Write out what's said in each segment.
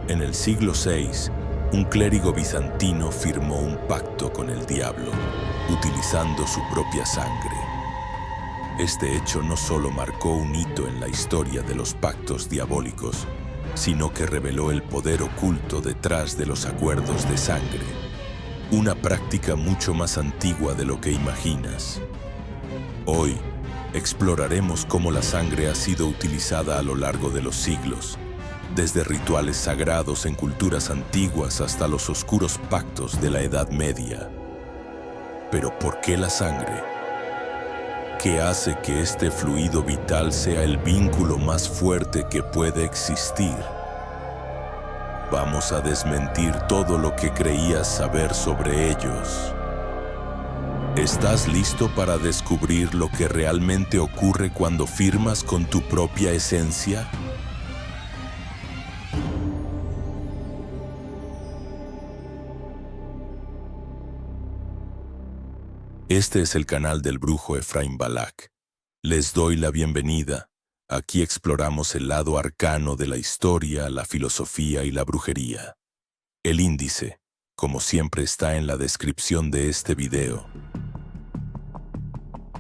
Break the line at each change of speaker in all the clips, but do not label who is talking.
En el siglo VI, un clérigo bizantino firmó un pacto con el diablo, utilizando su propia sangre. Este hecho no solo marcó un hito en la historia de los pactos diabólicos, sino que reveló el poder oculto detrás de los acuerdos de sangre, una práctica mucho más antigua de lo que imaginas. Hoy, exploraremos cómo la sangre ha sido utilizada a lo largo de los siglos, desde rituales sagrados en culturas antiguas hasta los oscuros pactos de la Edad Media. Pero ¿por qué la sangre? ¿Qué hace que este fluido vital sea el vínculo más fuerte que puede existir? Vamos a desmentir todo lo que creías saber sobre ellos. ¿Estás listo para descubrir lo que realmente ocurre cuando firmas con tu propia esencia? Este es el canal del brujo Efraín Balak. Les doy la bienvenida. Aquí exploramos el lado arcano de la historia, la filosofía y la brujería. El índice, como siempre, está en la descripción de este video.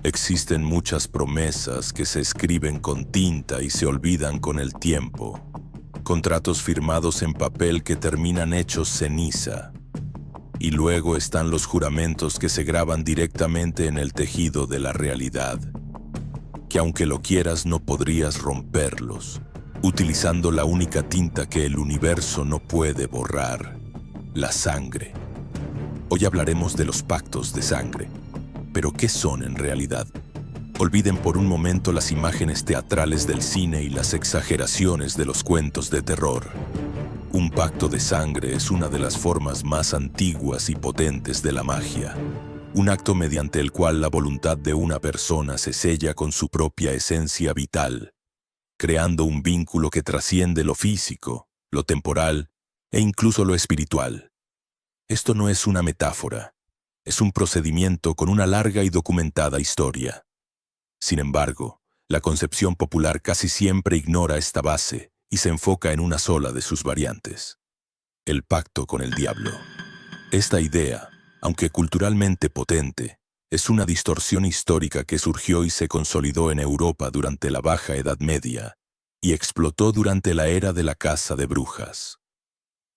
Existen muchas promesas que se escriben con tinta y se olvidan con el tiempo. Contratos firmados en papel que terminan hechos ceniza. Y luego están los juramentos que se graban directamente en el tejido de la realidad, que aunque lo quieras no podrías romperlos, utilizando la única tinta que el universo no puede borrar, la sangre. Hoy hablaremos de los pactos de sangre, pero ¿qué son en realidad? Olviden por un momento las imágenes teatrales del cine y las exageraciones de los cuentos de terror. Un pacto de sangre es una de las formas más antiguas y potentes de la magia. Un acto mediante el cual la voluntad de una persona se sella con su propia esencia vital, creando un vínculo que trasciende lo físico, lo temporal e incluso lo espiritual. Esto no es una metáfora, es un procedimiento con una larga y documentada historia. Sin embargo, la concepción popular casi siempre ignora esta base y se enfoca en una sola de sus variantes: el pacto con el diablo. Esta idea, aunque culturalmente potente, es una distorsión histórica que surgió y se consolidó en Europa durante la Baja Edad Media y explotó durante la era de la caza de brujas.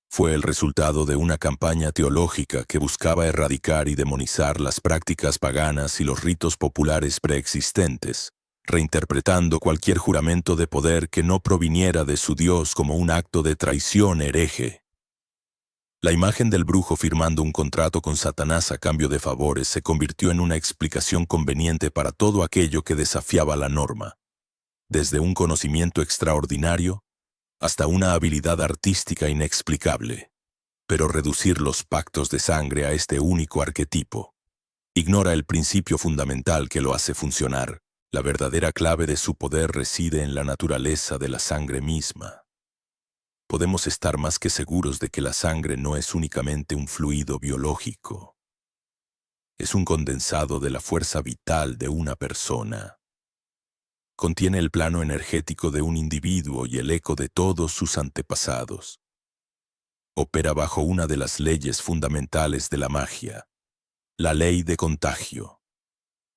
Fue el resultado de una campaña teológica que buscaba erradicar y demonizar las prácticas paganas y los ritos populares preexistentes, reinterpretando cualquier juramento de poder que no proviniera de su Dios como un acto de traición hereje. La imagen del brujo firmando un contrato con Satanás a cambio de favores se convirtió en una explicación conveniente para todo aquello que desafiaba la norma, desde un conocimiento extraordinario hasta una habilidad artística inexplicable. Pero reducir los pactos de sangre a este único arquetipo ignora el principio fundamental que lo hace funcionar. La verdadera clave de su poder reside en la naturaleza de la sangre misma. Podemos estar más que seguros de que la sangre no es únicamente un fluido biológico. Es un condensado de la fuerza vital de una persona. Contiene el plano energético de un individuo y el eco de todos sus antepasados. Opera bajo una de las leyes fundamentales de la magia, la ley de contagio.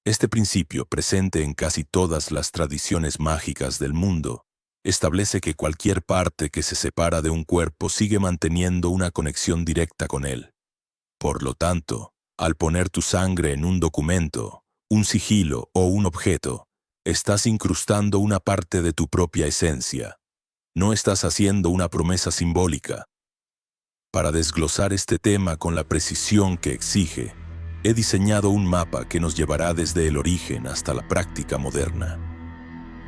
Este principio, presente en casi todas las tradiciones mágicas del mundo, establece que cualquier parte que se separa de un cuerpo sigue manteniendo una conexión directa con él. Por lo tanto, al poner tu sangre en un documento, un sigilo o un objeto, estás incrustando una parte de tu propia esencia. No estás haciendo una promesa simbólica. Para desglosar este tema con la precisión que exige, he diseñado un mapa que nos llevará desde el origen hasta la práctica moderna.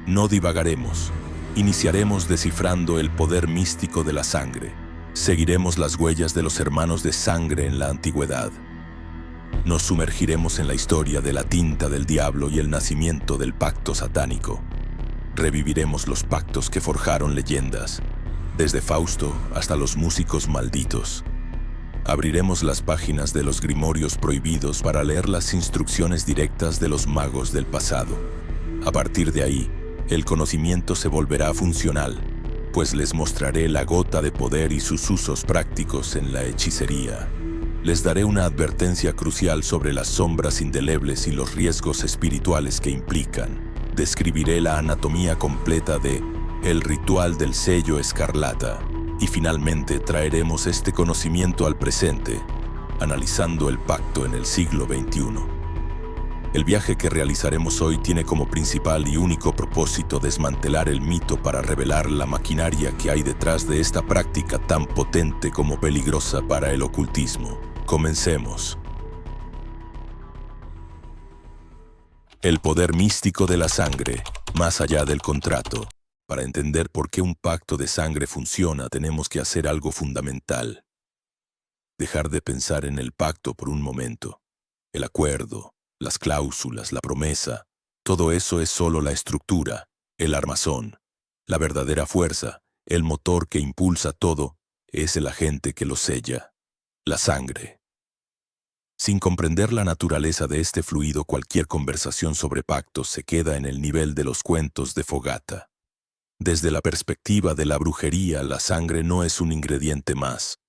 No divagaremos. Iniciaremos descifrando el poder místico de la sangre. Seguiremos las huellas de los hermanos de sangre en la antigüedad. Nos sumergiremos en la historia de la tinta del diablo y el nacimiento del pacto satánico. Reviviremos los pactos que forjaron leyendas, desde Fausto hasta los músicos malditos. Abriremos las páginas de los grimorios prohibidos para leer las instrucciones directas de los magos del pasado. A partir de ahí, el conocimiento se volverá funcional, Después les mostraré la gota de poder y sus usos prácticos en la hechicería. Les daré una advertencia crucial sobre las sombras indelebles y los riesgos espirituales que implican. Describiré la anatomía completa de el ritual del sello escarlata. Y finalmente traeremos este conocimiento al presente, analizando el pacto en el siglo XXI. El viaje que realizaremos hoy tiene como principal y único propósito desmantelar el mito para revelar la maquinaria que hay detrás de esta práctica tan potente como peligrosa para el ocultismo. Comencemos. El poder místico de la sangre, más allá del contrato. Para entender por qué un pacto de sangre funciona, tenemos que hacer algo fundamental. Dejar de pensar en el pacto por un momento. El acuerdo, las cláusulas, la promesa, todo eso es solo la estructura, el armazón. La verdadera fuerza, el motor que impulsa todo, es el agente que lo sella, la sangre. Sin comprender la naturaleza de este fluido, cualquier conversación sobre pactos se queda en el nivel de los cuentos de fogata. Desde la perspectiva de la brujería, la sangre no es un ingrediente más.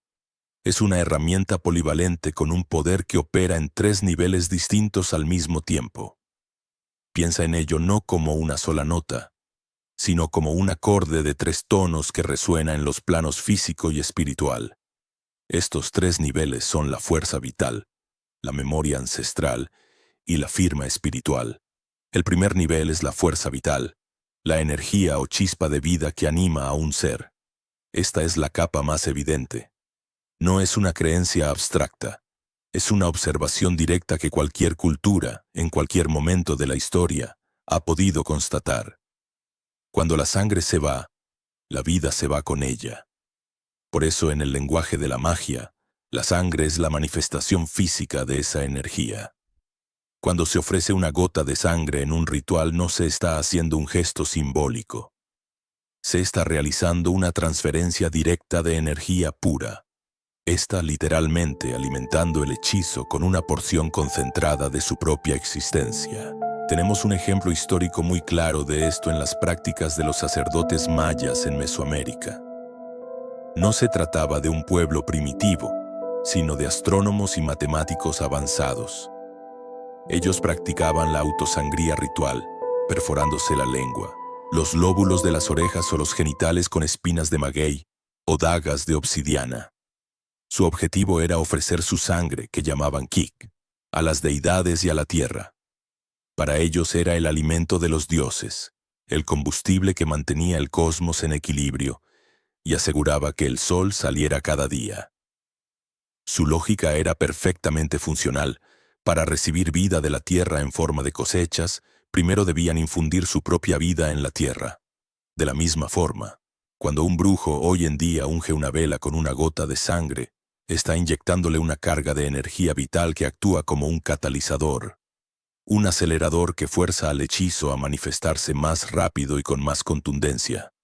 Es una herramienta polivalente con un poder que opera en 3 niveles distintos al mismo tiempo. Piensa en ello no como una sola nota, sino como un acorde de 3 tonos que resuena en los planos físico y espiritual. Estos 3 niveles son la fuerza vital, la memoria ancestral y la firma espiritual. El primer nivel es la fuerza vital, la energía o chispa de vida que anima a un ser. Esta es la capa más evidente. No es una creencia abstracta, es una observación directa que cualquier cultura, en cualquier momento de la historia, ha podido constatar. Cuando la sangre se va, la vida se va con ella. Por eso en el lenguaje de la magia, la sangre es la manifestación física de esa energía. Cuando se ofrece una gota de sangre en un ritual, no se está haciendo un gesto simbólico. Se está realizando una transferencia directa de energía pura. Está literalmente alimentando el hechizo con una porción concentrada de su propia existencia. Tenemos un ejemplo histórico muy claro de esto en las prácticas de los sacerdotes mayas en Mesoamérica. No se trataba de un pueblo primitivo, sino de astrónomos y matemáticos avanzados. Ellos practicaban la autosangría ritual, perforándose la lengua, los lóbulos de las orejas o los genitales con espinas de maguey o dagas de obsidiana. Su objetivo era ofrecer su sangre, que llamaban kik, a las deidades y a la tierra. Para ellos era el alimento de los dioses, el combustible que mantenía el cosmos en equilibrio y aseguraba que el sol saliera cada día. Su lógica era perfectamente funcional. Para recibir vida de la tierra en forma de cosechas, primero debían infundir su propia vida en la tierra. De la misma forma, cuando un brujo hoy en día unge una vela con una gota de sangre, está inyectándole una carga de energía vital que actúa como un catalizador, un acelerador que fuerza al hechizo a manifestarse más rápido y con más contundencia.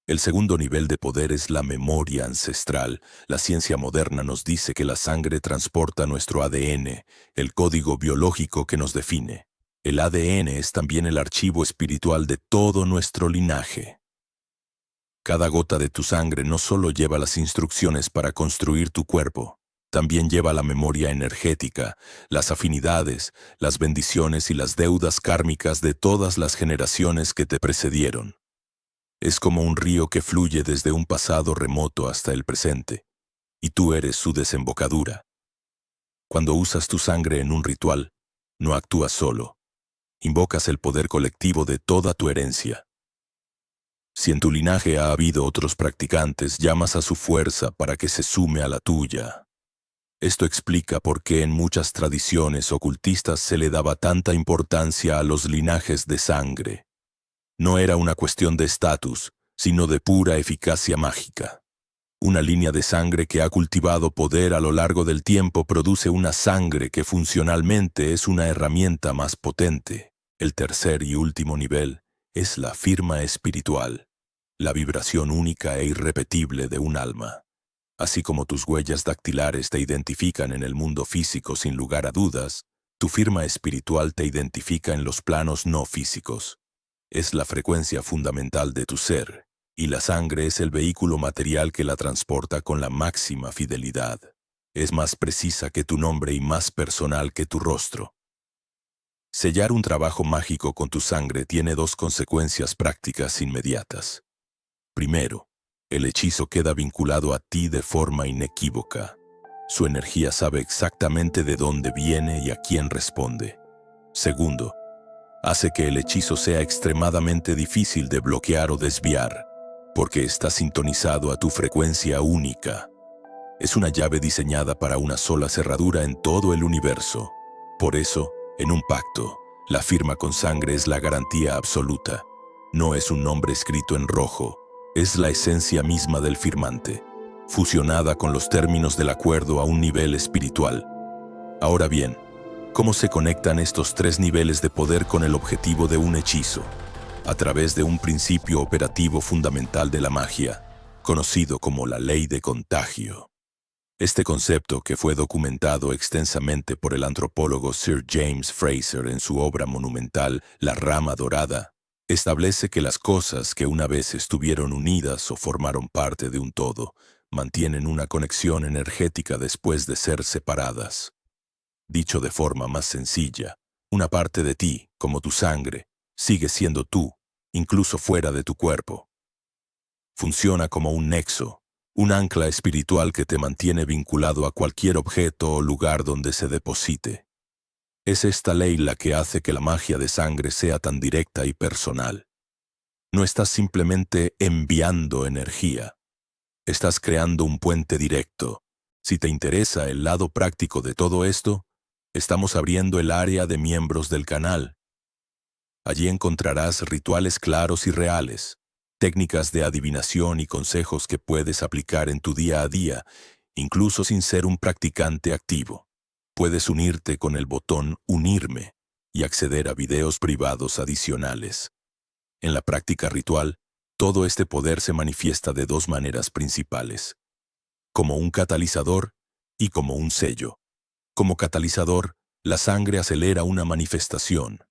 El segundo nivel de poder es la memoria ancestral. La ciencia moderna nos dice que la sangre transporta nuestro ADN, el código biológico que nos define. El ADN es también el archivo espiritual de todo nuestro linaje. Cada gota de tu sangre no solo lleva las instrucciones para construir tu cuerpo, también lleva la memoria energética, las afinidades, las bendiciones y las deudas kármicas de todas las generaciones que te precedieron. Es como un río que fluye desde un pasado remoto hasta el presente, y tú eres su desembocadura. Cuando usas tu sangre en un ritual, no actúas solo, invocas el poder colectivo de toda tu herencia. Si en tu linaje ha habido otros practicantes, llamas a su fuerza para que se sume a la tuya. Esto explica por qué en muchas tradiciones ocultistas se le daba tanta importancia a los linajes de sangre. No era una cuestión de estatus, sino de pura eficacia mágica. Una línea de sangre que ha cultivado poder a lo largo del tiempo produce una sangre que funcionalmente es una herramienta más potente. El tercer y último nivel es la firma espiritual, la vibración única e irrepetible de un alma. Así como tus huellas dactilares te identifican en el mundo físico sin lugar a dudas, tu firma espiritual te identifica en los planos no físicos. Es la frecuencia fundamental de tu ser, y la sangre es el vehículo material que la transporta con la máxima fidelidad. Es más precisa que tu nombre y más personal que tu rostro. Sellar un trabajo mágico con tu sangre tiene dos consecuencias prácticas inmediatas. Primero, el hechizo queda vinculado a ti de forma inequívoca. Su energía sabe exactamente de dónde viene y a quién responde. Segundo, hace que el hechizo sea extremadamente difícil de bloquear o desviar, porque está sintonizado a tu frecuencia única. Es una llave diseñada para una sola cerradura en todo el universo. Por eso, en un pacto, la firma con sangre es la garantía absoluta. No es un nombre escrito en rojo, es la esencia misma del firmante, fusionada con los términos del acuerdo a un nivel espiritual. Ahora bien, ¿cómo se conectan estos tres niveles de poder con el objetivo de un hechizo? A través de un principio operativo fundamental de la magia, conocido como la ley de contagio. Este concepto, que fue documentado extensamente por el antropólogo Sir James Frazer en su obra monumental La Rama Dorada, establece que las cosas que una vez estuvieron unidas o formaron parte de un todo, mantienen una conexión energética después de ser separadas. Dicho de forma más sencilla, una parte de ti, como tu sangre, sigue siendo tú, incluso fuera de tu cuerpo. Funciona como un nexo, un ancla espiritual que te mantiene vinculado a cualquier objeto o lugar donde se deposite. Es esta ley la que hace que la magia de sangre sea tan directa y personal. No estás simplemente enviando energía, estás creando un puente directo. Si te interesa el lado práctico de todo esto, estamos abriendo el área de miembros del canal. Allí encontrarás rituales claros y reales, técnicas de adivinación y consejos que puedes aplicar en tu día a día, incluso sin ser un practicante activo. Puedes unirte con el botón Unirme y acceder a videos privados adicionales. En la práctica ritual, todo este poder se manifiesta de dos maneras principales: como un catalizador y como un sello. Como catalizador, la sangre acelera una manifestación.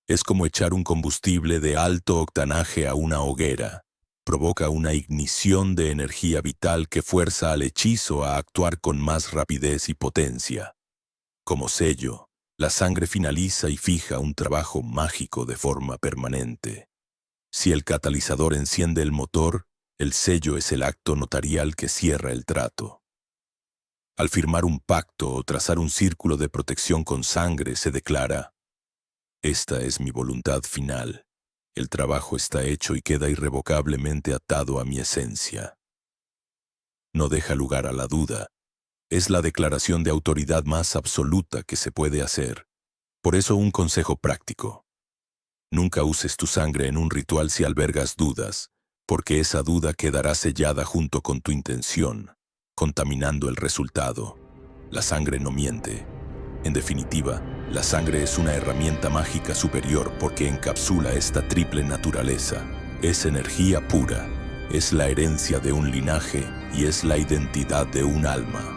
Es como echar un combustible de alto octanaje a una hoguera. Provoca una ignición de energía vital que fuerza al hechizo a actuar con más rapidez y potencia. Como sello, la sangre finaliza y fija un trabajo mágico de forma permanente. Si el catalizador enciende el motor, el sello es el acto notarial que cierra el trato. Al firmar un pacto o trazar un círculo de protección con sangre, se declara: esta es mi voluntad final. El trabajo está hecho y queda irrevocablemente atado a mi esencia. No deja lugar a la duda. Es la declaración de autoridad más absoluta que se puede hacer. Por eso, un consejo práctico: nunca uses tu sangre en un ritual si albergas dudas, porque esa duda quedará sellada junto con tu intención, contaminando el resultado. La sangre no miente. En definitiva, la sangre es una herramienta mágica superior porque encapsula esta triple naturaleza. Es energía pura, es la herencia de un linaje y es la identidad de un alma.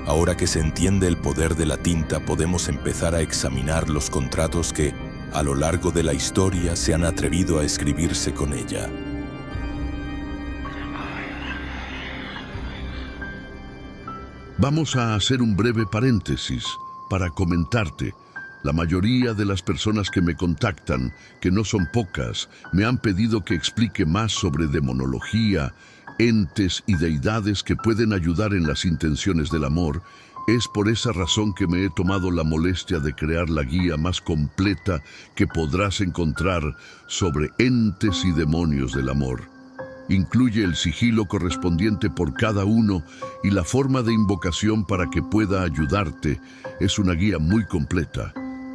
Ahora que se entiende el poder de la tinta, podemos empezar a examinar los contratos que, a lo largo de la historia, se han atrevido a escribirse con ella.
Vamos a hacer un breve paréntesis para comentarte. La mayoría de las personas que me contactan, que no son pocas, me han pedido que explique más sobre demonología, entes y deidades que pueden ayudar en las intenciones del amor. Es por esa razón que me he tomado la molestia de crear la guía más completa que podrás encontrar sobre entes y demonios del amor. Incluye el sigilo correspondiente por cada uno y la forma de invocación para que pueda ayudarte. Es una guía muy completa.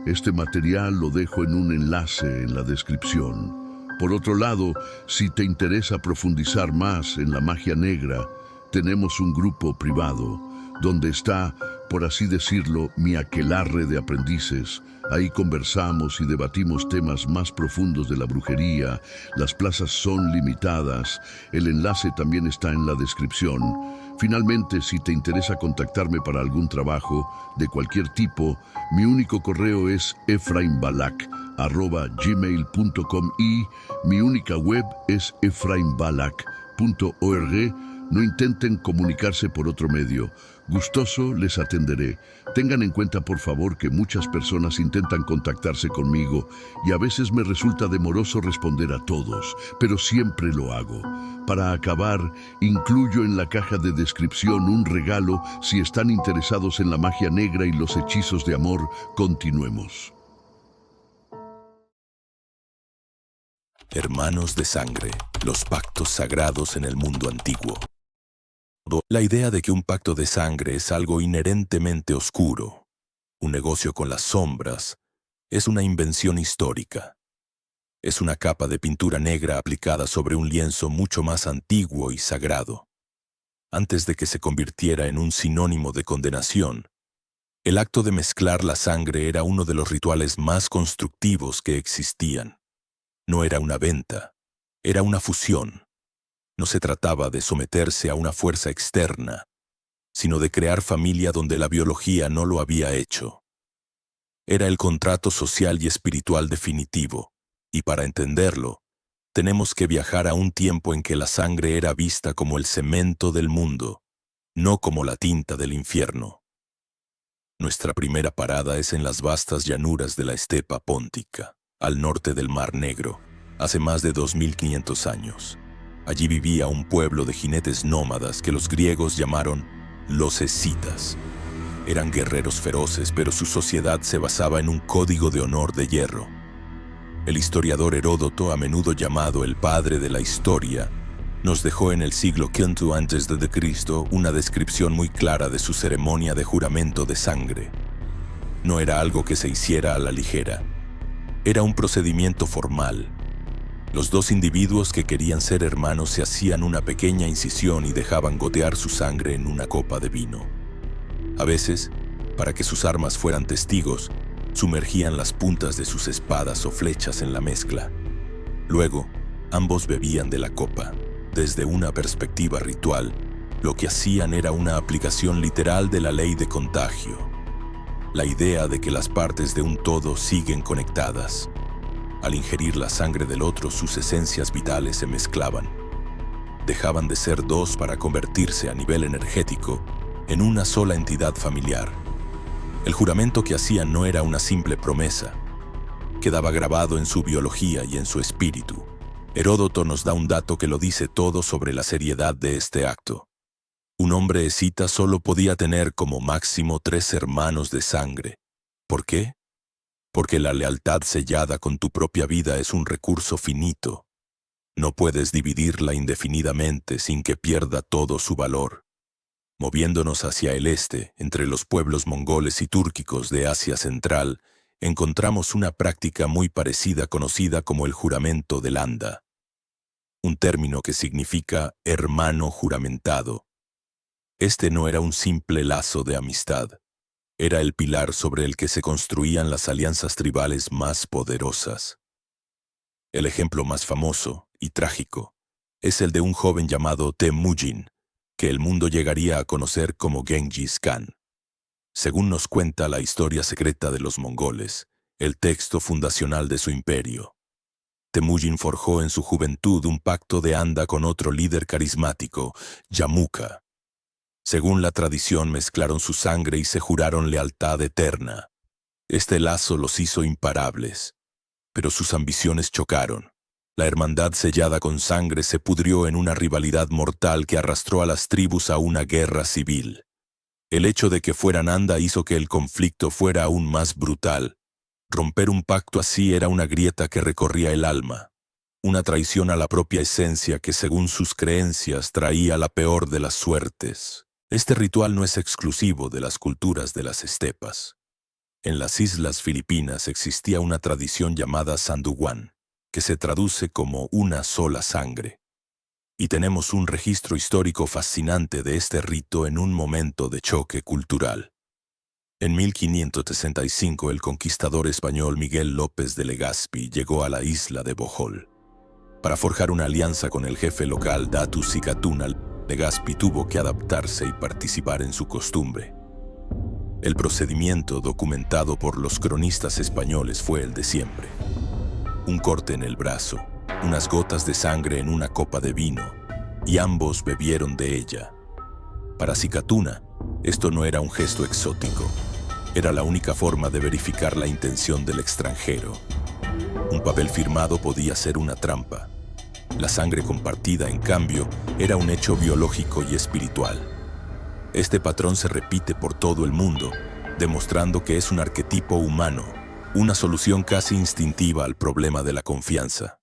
Este material lo dejo en un enlace en la descripción. Por otro lado, si te interesa profundizar más en la magia negra, tenemos un grupo privado donde está por así decirlo, mi aquelarre de aprendices. Ahí conversamos y debatimos temas más profundos de la brujería. Las plazas son limitadas. El enlace también está en la descripción. Finalmente, si te interesa contactarme para algún trabajo de cualquier tipo, mi único correo es efraimbalak@gmail.com y mi única web es efraimbalak.org. No intenten comunicarse por otro medio. Gustoso les atenderé. Tengan en cuenta, por favor, que muchas personas intentan contactarse conmigo y a veces me resulta demoroso responder a todos, pero siempre lo hago. Para acabar, incluyo en la caja de descripción un regalo si están interesados en la magia negra y los hechizos de amor. Continuemos.
Hermanos de sangre, los pactos sagrados en el mundo antiguo. La idea de que un pacto de sangre es algo inherentemente oscuro, un negocio con las sombras, es una invención histórica. Es una capa de pintura negra aplicada sobre un lienzo mucho más antiguo y sagrado. Antes de que se convirtiera en un sinónimo de condenación, el acto de mezclar la sangre era uno de los rituales más constructivos que existían. No era una venta, era una fusión. No se trataba de someterse a una fuerza externa, sino de crear familia donde la biología no lo había hecho. Era el contrato social y espiritual definitivo, y para entenderlo, tenemos que viajar a un tiempo en que la sangre era vista como el cemento del mundo, no como la tinta del infierno. Nuestra primera parada es en las vastas llanuras de la estepa póntica, al norte del Mar Negro, hace más de 2500 años. Allí vivía un pueblo de jinetes nómadas que los griegos llamaron los escitas. Eran guerreros feroces, pero su sociedad se basaba en un código de honor de hierro. El historiador Heródoto, a menudo llamado el padre de la historia, nos dejó en el siglo V a.C. una descripción muy clara de su ceremonia de juramento de sangre. No era algo que se hiciera a la ligera. Era un procedimiento formal. Los dos individuos que querían ser hermanos se hacían una pequeña incisión y dejaban gotear su sangre en una copa de vino. A veces, para que sus armas fueran testigos, sumergían las puntas de sus espadas o flechas en la mezcla. Luego, ambos bebían de la copa. Desde una perspectiva ritual, lo que hacían era una aplicación literal de la ley de contagio. La idea de que las partes de un todo siguen conectadas. Al ingerir la sangre del otro, sus esencias vitales se mezclaban. Dejaban de ser dos para convertirse a nivel energético en una sola entidad familiar. El juramento que hacían no era una simple promesa. Quedaba grabado en su biología y en su espíritu. Heródoto nos da un dato que lo dice todo sobre la seriedad de este acto. Un hombre escita solo podía tener como máximo 3 hermanos de sangre. ¿Por qué? Porque la lealtad sellada con tu propia vida es un recurso finito. No puedes dividirla indefinidamente sin que pierda todo su valor. Moviéndonos hacia el este, entre los pueblos mongoles y túrquicos de Asia Central, encontramos una práctica muy parecida conocida como el juramento del Anda, un término que significa hermano juramentado. Este no era un simple lazo de amistad. Era el pilar sobre el que se construían las alianzas tribales más poderosas. El ejemplo más famoso y trágico es el de un joven llamado Temujin, que el mundo llegaría a conocer como Genghis Khan. Según nos cuenta la historia secreta de los mongoles, el texto fundacional de su imperio, Temujin forjó en su juventud un pacto de Anda con otro líder carismático, Yamuka. Según la tradición, mezclaron su sangre y se juraron lealtad eterna. Este lazo los hizo imparables, pero sus ambiciones chocaron. La hermandad sellada con sangre se pudrió en una rivalidad mortal que arrastró a las tribus a una guerra civil. El hecho de que fueran Anda hizo que el conflicto fuera aún más brutal. Romper un pacto así era una grieta que recorría el alma, una traición a la propia esencia que, según sus creencias, traía la peor de las suertes. Este ritual no es exclusivo de las culturas de las estepas. En las islas Filipinas existía una tradición llamada Sanduguan, que se traduce como una sola sangre. Y tenemos un registro histórico fascinante de este rito en un momento de choque cultural. En 1565 el conquistador español Miguel López de Legazpi llegó a la isla de Bohol. Para forjar una alianza con el jefe local Datu Sicatuna, Legazpi tuvo que adaptarse y participar en su costumbre. El procedimiento documentado por los cronistas españoles fue el de siempre. Un corte en el brazo, unas gotas de sangre en una copa de vino, y ambos bebieron de ella. Para Sicatuna, esto no era un gesto exótico. Era la única forma de verificar la intención del extranjero. Un papel firmado podía ser una trampa. La sangre compartida, en cambio, era un hecho biológico y espiritual. Este patrón se repite por todo el mundo, demostrando que es un arquetipo humano, una solución casi instintiva al problema de la confianza.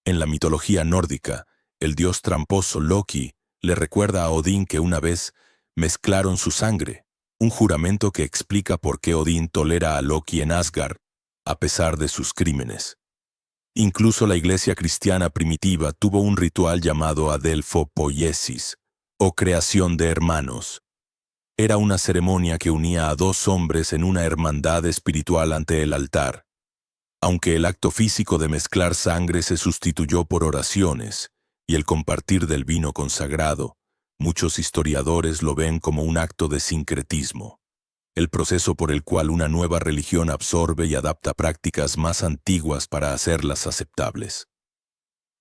En la mitología nórdica, el dios tramposo Loki le recuerda a Odín que una vez mezclaron su sangre, un juramento que explica por qué Odín tolera a Loki en Asgard, a pesar de sus crímenes. Incluso la iglesia cristiana primitiva tuvo un ritual llamado Adelphopoiesis, o creación de hermanos. Era una ceremonia que unía a dos hombres en una hermandad espiritual ante el altar. Aunque el acto físico de mezclar sangre se sustituyó por oraciones y el compartir del vino consagrado, muchos historiadores lo ven como un acto de sincretismo, el proceso por el cual una nueva religión absorbe y adapta prácticas más antiguas para hacerlas aceptables.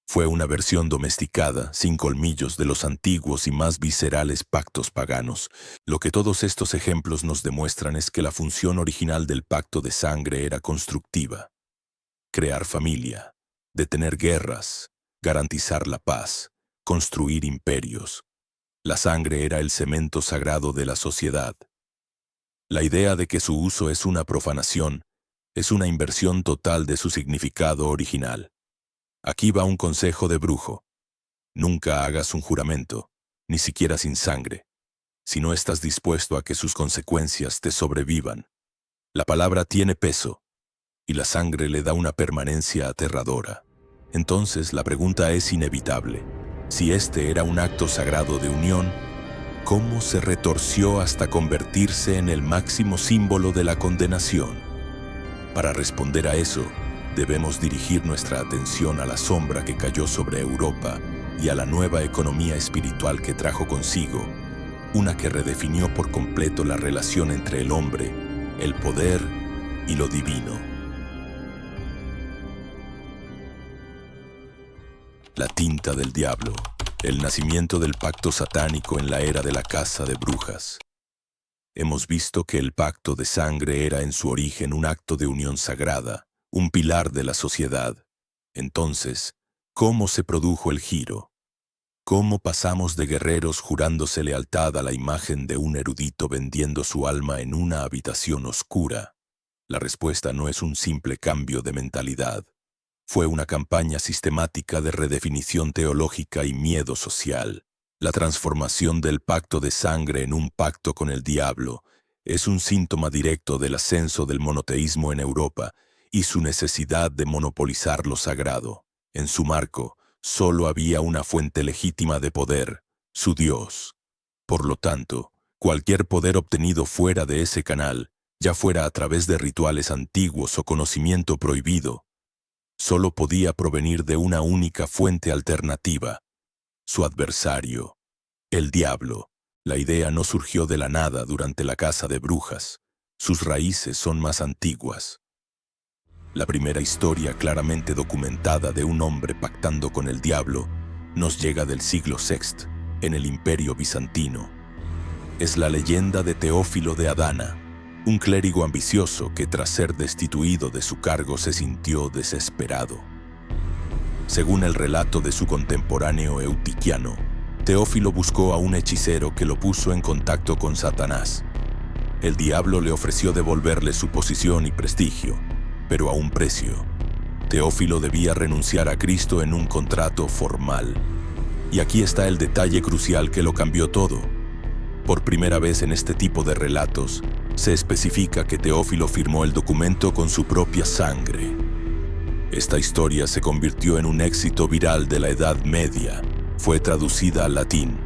Fue una versión domesticada, sin colmillos, de los antiguos y más viscerales pactos paganos. Lo que todos estos ejemplos nos demuestran es que la función original del pacto de sangre era constructiva: crear familia, detener guerras, garantizar la paz, construir imperios. La sangre era el cemento sagrado de la sociedad. La idea de que su uso es una profanación es una inversión total de su significado original. Aquí va un consejo de brujo: nunca hagas un juramento, ni siquiera sin sangre, si no estás dispuesto a que sus consecuencias te sobrevivan. La palabra tiene peso, y la sangre le da una permanencia aterradora. Entonces la pregunta es inevitable: si este era un acto sagrado de unión, ¿cómo se retorció hasta convertirse en el máximo símbolo de la condenación? Para responder a eso, debemos dirigir nuestra atención a la sombra que cayó sobre Europa y a la nueva economía espiritual que trajo consigo, una que redefinió por completo la relación entre el hombre, el poder y lo divino. La tinta del diablo, el nacimiento del pacto satánico en la era de la caza de brujas. Hemos visto que el pacto de sangre era en su origen un acto de unión sagrada, un pilar de la sociedad. Entonces, ¿cómo se produjo el giro? ¿Cómo pasamos de guerreros jurándose lealtad a la imagen de un erudito vendiendo su alma en una habitación oscura? La respuesta no es un simple cambio de mentalidad. Fue una campaña sistemática de redefinición teológica y miedo social. La transformación del pacto de sangre en un pacto con el diablo es un síntoma directo del ascenso del monoteísmo en Europa y su necesidad de monopolizar lo sagrado. En su marco, solo había una fuente legítima de poder: su Dios. Por lo tanto, cualquier poder obtenido fuera de ese canal, ya fuera a través de rituales antiguos o conocimiento prohibido, solo podía provenir de una única fuente alternativa: su adversario, el diablo. La idea no surgió de la nada durante la caza de brujas. Sus raíces son más antiguas. La primera historia claramente documentada de un hombre pactando con el diablo nos llega del siglo VI, en el Imperio Bizantino. Es la leyenda de Teófilo de Adana, un clérigo ambicioso que tras ser destituido de su cargo se sintió desesperado. Según el relato de su contemporáneo Eutiquiano, Teófilo buscó a un hechicero que lo puso en contacto con Satanás. El diablo le ofreció devolverle su posición y prestigio, pero a un precio. Teófilo debía renunciar a Cristo en un contrato formal. Y aquí está el detalle crucial que lo cambió todo. Por primera vez en este tipo de relatos, se especifica que Teófilo firmó el documento con su propia sangre. Esta historia se convirtió en un éxito viral de la Edad Media. Fue traducida al latín,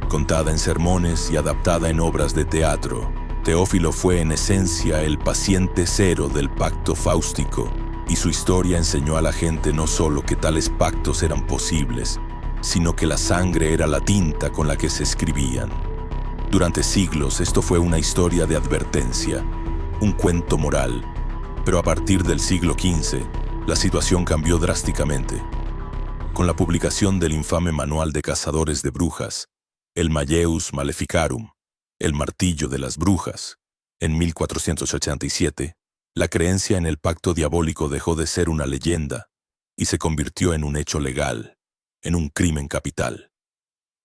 contada en sermones y adaptada en obras de teatro. Teófilo fue en esencia el paciente cero del pacto fáustico, y su historia enseñó a la gente no solo que tales pactos eran posibles, sino que la sangre era la tinta con la que se escribían. Durante siglos esto fue una historia de advertencia, un cuento moral, pero a partir del siglo XV, la situación cambió drásticamente. Con la publicación del infame Manual de Cazadores de Brujas, el Malleus Maleficarum, el Martillo de las Brujas, en 1487, la creencia en el pacto diabólico dejó de ser una leyenda y se convirtió en un hecho legal, en un crimen capital.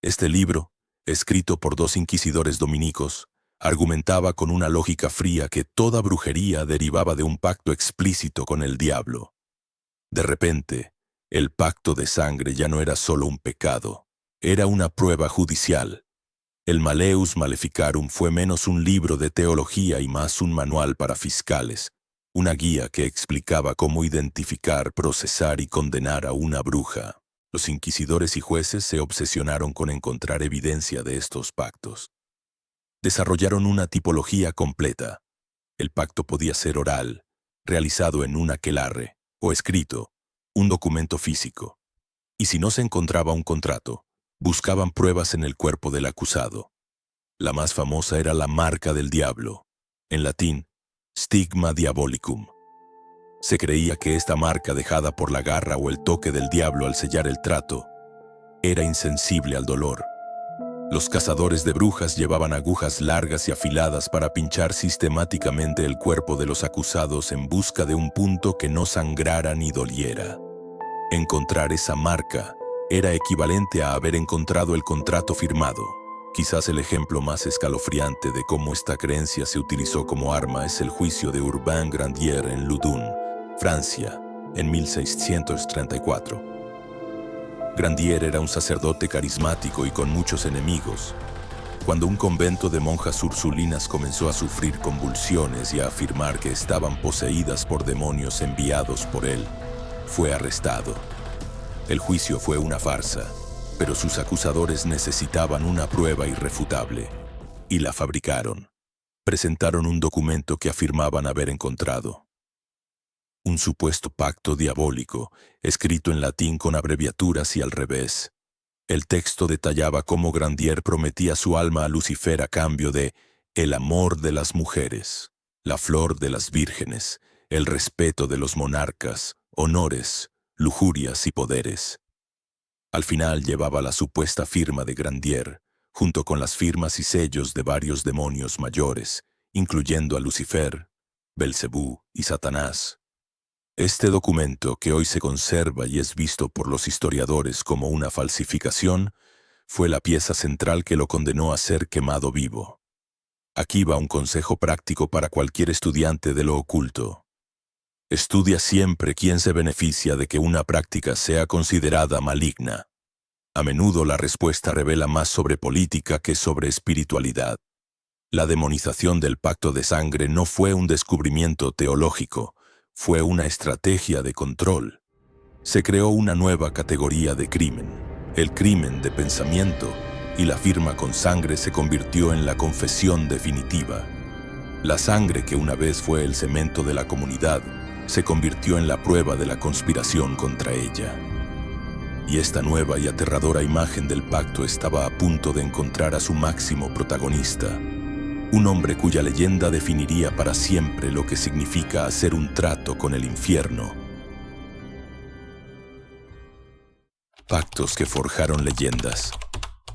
Este libro, escrito por dos inquisidores dominicos, argumentaba con una lógica fría que toda brujería derivaba de un pacto explícito con el diablo. De repente, el pacto de sangre ya no era solo un pecado, era una prueba judicial. El Malleus Maleficarum fue menos un libro de teología y más un manual para fiscales, una guía que explicaba cómo identificar, procesar y condenar a una bruja. Los inquisidores y jueces se obsesionaron con encontrar evidencia de estos pactos. Desarrollaron una tipología completa. El pacto podía ser oral, realizado en un aquelarre, o escrito, un documento físico. Y si no se encontraba un contrato, buscaban pruebas en el cuerpo del acusado. La más famosa era la marca del diablo, en latín, stigma diabolicum. Se creía que esta marca dejada por la garra o el toque del diablo al sellar el trato era insensible al dolor. Los cazadores de brujas llevaban agujas largas y afiladas para pinchar sistemáticamente el cuerpo de los acusados en busca de un punto que no sangrara ni doliera. Encontrar esa marca era equivalente a haber encontrado el contrato firmado. Quizás el ejemplo más escalofriante de cómo esta creencia se utilizó como arma es el juicio de Urbain Grandier en Loudun, Francia, en 1634. Grandier era un sacerdote carismático y con muchos enemigos. Cuando un convento de monjas ursulinas comenzó a sufrir convulsiones y a afirmar que estaban poseídas por demonios enviados por él, fue arrestado. El juicio fue una farsa, pero sus acusadores necesitaban una prueba irrefutable, y la fabricaron. Presentaron un documento que afirmaban haber encontrado. Un supuesto pacto diabólico, escrito en latín con abreviaturas y al revés. El texto detallaba cómo Grandier prometía su alma a Lucifer a cambio de el amor de las mujeres, la flor de las vírgenes, el respeto de los monarcas, honores, lujurias y poderes. Al final llevaba la supuesta firma de Grandier, junto con las firmas y sellos de varios demonios mayores, incluyendo a Lucifer, Belcebú y Satanás. Este documento, que hoy se conserva y es visto por los historiadores como una falsificación, fue la pieza central que lo condenó a ser quemado vivo. Aquí va un consejo práctico para cualquier estudiante de lo oculto. Estudia siempre quién se beneficia de que una práctica sea considerada maligna. A menudo la respuesta revela más sobre política que sobre espiritualidad. La demonización del pacto de sangre no fue un descubrimiento teológico, fue una estrategia de control. Se creó una nueva categoría de crimen, el crimen de pensamiento, y la firma con sangre se convirtió en la confesión definitiva. La sangre, que una vez fue el cemento de la comunidad, se convirtió en la prueba de la conspiración contra ella. Y esta nueva y aterradora imagen del pacto estaba a punto de encontrar a su máximo protagonista. Un hombre cuya leyenda definiría para siempre lo que significa hacer un trato con el infierno. Pactos que forjaron leyendas.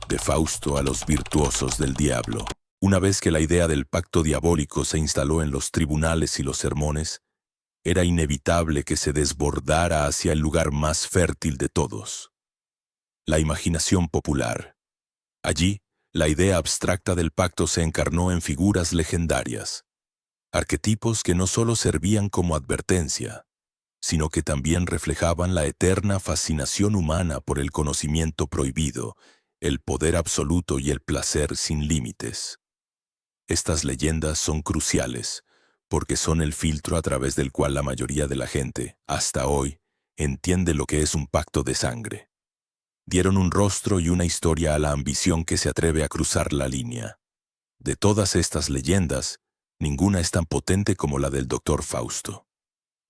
De Fausto a los virtuosos del diablo. Una vez que la idea del pacto diabólico se instaló en los tribunales y los sermones, era inevitable que se desbordara hacia el lugar más fértil de todos: la imaginación popular. Allí, la idea abstracta del pacto se encarnó en figuras legendarias, arquetipos que no solo servían como advertencia, sino que también reflejaban la eterna fascinación humana por el conocimiento prohibido, el poder absoluto y el placer sin límites. Estas leyendas son cruciales, porque son el filtro a través del cual la mayoría de la gente, hasta hoy, entiende lo que es un pacto de sangre. Dieron un rostro y una historia a la ambición que se atreve a cruzar la línea. De todas estas leyendas, ninguna es tan potente como la del Dr. Fausto.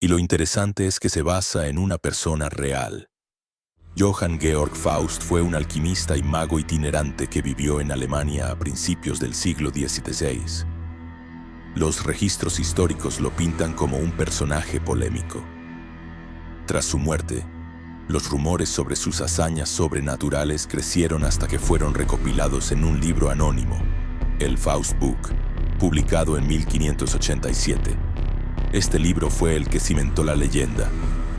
Y lo interesante es que se basa en una persona real. Johann Georg Faust fue un alquimista y mago itinerante que vivió en Alemania a principios del siglo XVI. Los registros históricos lo pintan como un personaje polémico. Tras su muerte, los rumores sobre sus hazañas sobrenaturales crecieron hasta que fueron recopilados en un libro anónimo, el Faust Book, publicado en 1587. Este libro fue el que cimentó la leyenda.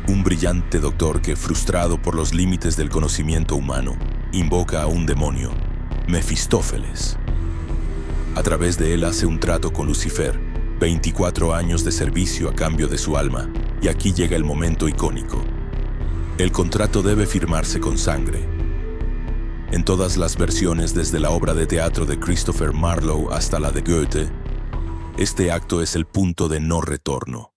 Un brillante doctor que, frustrado por los límites del conocimiento humano, invoca a un demonio, Mefistófeles. A través de él hace un trato con Lucifer, 24 años de servicio a cambio de su alma, y aquí llega el momento icónico. El contrato debe firmarse con sangre. En todas las versiones, desde la obra de teatro de Christopher Marlowe hasta la de Goethe, este acto es el punto de no retorno.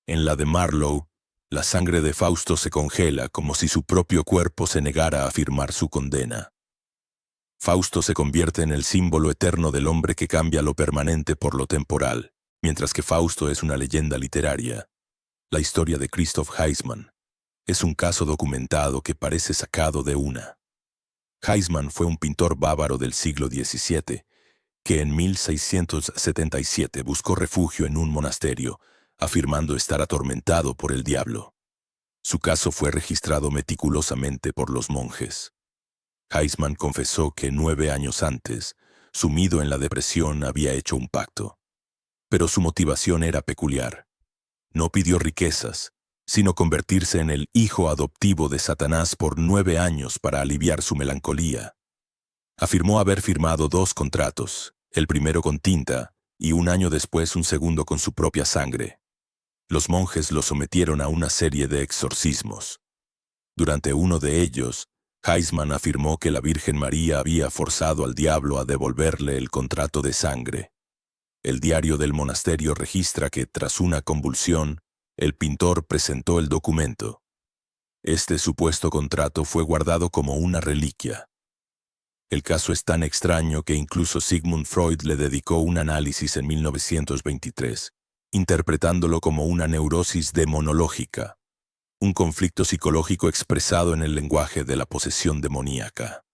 En la de Marlowe, la sangre de Fausto se congela como si su propio cuerpo se negara a firmar su condena. Fausto se convierte en el símbolo eterno del hombre que cambia lo permanente por lo temporal, mientras que Fausto es una leyenda literaria. La historia de Christoph Heismann es un caso documentado que parece sacado de una. Heismann fue un pintor bávaro del siglo XVII que en 1677 buscó refugio en un monasterio, afirmando estar atormentado por el diablo. Su caso fue registrado meticulosamente por los monjes. Heismann confesó que 9 años antes, sumido en la depresión, había hecho un pacto. Pero su motivación era peculiar. No pidió riquezas, sino convertirse en el hijo adoptivo de Satanás por 9 años para aliviar su melancolía. Afirmó haber firmado 2 contratos, el primero con tinta y un año después un segundo con su propia sangre. Los monjes lo sometieron a una serie de exorcismos. Durante uno de ellos, Heismann afirmó que la Virgen María había forzado al diablo a devolverle el contrato de sangre. El diario del monasterio registra que, tras una convulsión, el pintor presentó el documento. Este supuesto contrato fue guardado como una reliquia. El caso es tan extraño que incluso Sigmund Freud le dedicó un análisis en 1923, interpretándolo como una neurosis demonológica, un conflicto psicológico expresado en el lenguaje de la posesión demoníaca.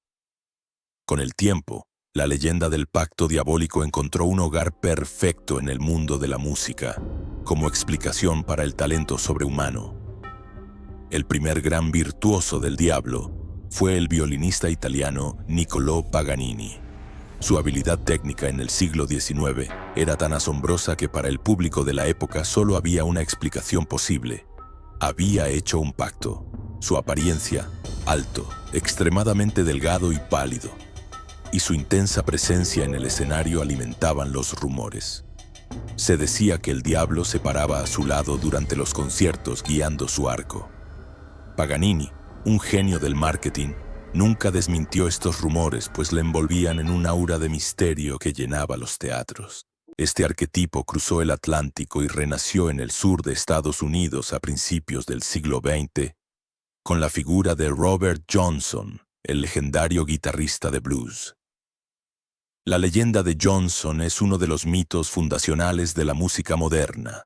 Con el tiempo, la leyenda del pacto diabólico encontró un hogar perfecto en el mundo de la música, como explicación para el talento sobrehumano. El primer gran virtuoso del diablo fue el violinista italiano Niccolò Paganini. Su habilidad técnica en el siglo XIX era tan asombrosa que para el público de la época solo había una explicación posible. Había hecho un pacto. Su apariencia, alto, extremadamente delgado y pálido, y su intensa presencia en el escenario alimentaban los rumores. Se decía que el diablo se paraba a su lado durante los conciertos guiando su arco. Paganini, un genio del marketing, nunca desmintió estos rumores, pues le envolvían en un aura de misterio que llenaba los teatros. Este arquetipo cruzó el Atlántico y renació en el sur de Estados Unidos a principios del siglo XX, con la figura de Robert Johnson, el legendario guitarrista de blues. La leyenda de Johnson es uno de los mitos fundacionales de la música moderna.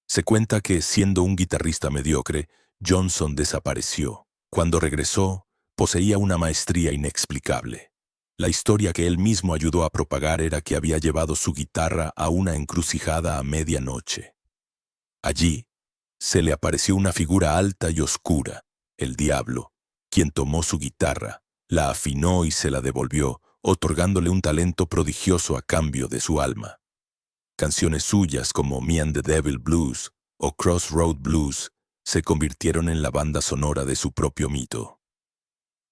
Se cuenta que, siendo un guitarrista mediocre, Johnson desapareció. Cuando regresó, poseía una maestría inexplicable. La historia que él mismo ayudó a propagar era que había llevado su guitarra a una encrucijada a medianoche. Allí, se le apareció una figura alta y oscura, el diablo, quien tomó su guitarra, la afinó y se la devolvió, otorgándole un talento prodigioso a cambio de su alma. Canciones suyas como Me and the Devil Blues o Crossroad Blues se convirtieron en la banda sonora de su propio mito.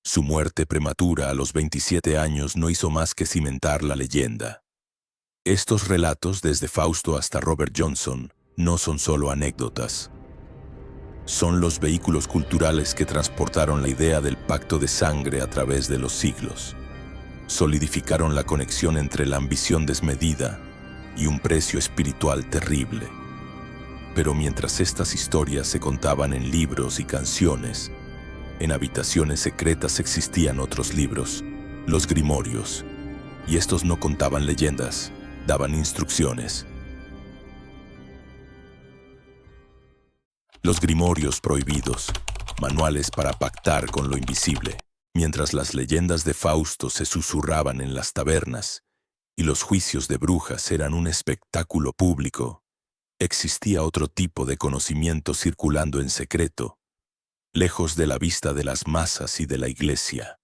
Su muerte prematura a los 27 años no hizo más que cimentar la leyenda. Estos relatos, desde Fausto hasta Robert Johnson, no son solo anécdotas. Son los vehículos culturales que transportaron la idea del pacto de sangre a través de los siglos. Solidificaron la conexión entre la ambición desmedida y un precio espiritual terrible. Pero mientras estas historias se contaban en libros y canciones, en habitaciones secretas existían otros libros, los grimorios, Y estos no contaban leyendas, daban instrucciones. Los grimorios prohibidos, manuales para pactar con lo invisible, mientras las leyendas de Fausto se susurraban en las tabernas y los juicios de brujas eran un espectáculo público, existía otro tipo de conocimiento circulando en secreto, lejos de la vista de las masas y de la iglesia.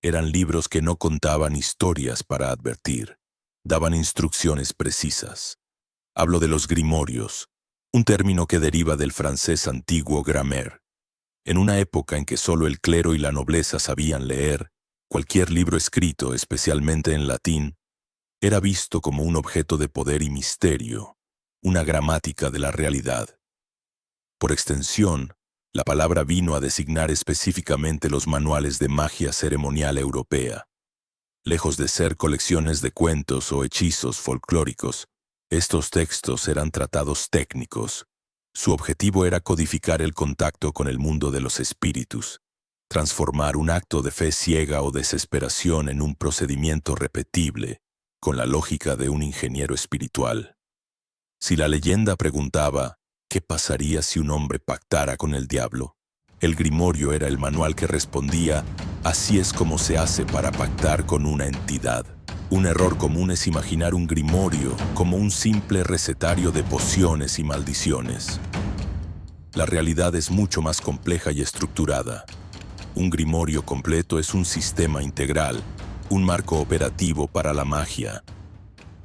Eran libros que no contaban historias para advertir, daban instrucciones precisas. Hablo de los grimorios, un término que deriva del francés antiguo grammaire. En una época en que solo el clero y la nobleza sabían leer, cualquier libro escrito, especialmente en latín, era visto como un objeto de poder y misterio, una gramática de la realidad. Por extensión, la palabra vino a designar específicamente los manuales de magia ceremonial europea. Lejos de ser colecciones de cuentos o hechizos folclóricos, estos textos eran tratados técnicos. Su objetivo era codificar el contacto con el mundo de los espíritus, transformar un acto de fe ciega o desesperación en un procedimiento repetible, con la lógica de un ingeniero espiritual. Si la leyenda preguntaba, ¿qué pasaría si un hombre pactara con el diablo? El grimorio era el manual que respondía, así es como se hace para pactar con una entidad. Un error común es imaginar un grimorio como un simple recetario de pociones y maldiciones. La realidad es mucho más compleja y estructurada. Un grimorio completo es un sistema integral, un marco operativo para la magia.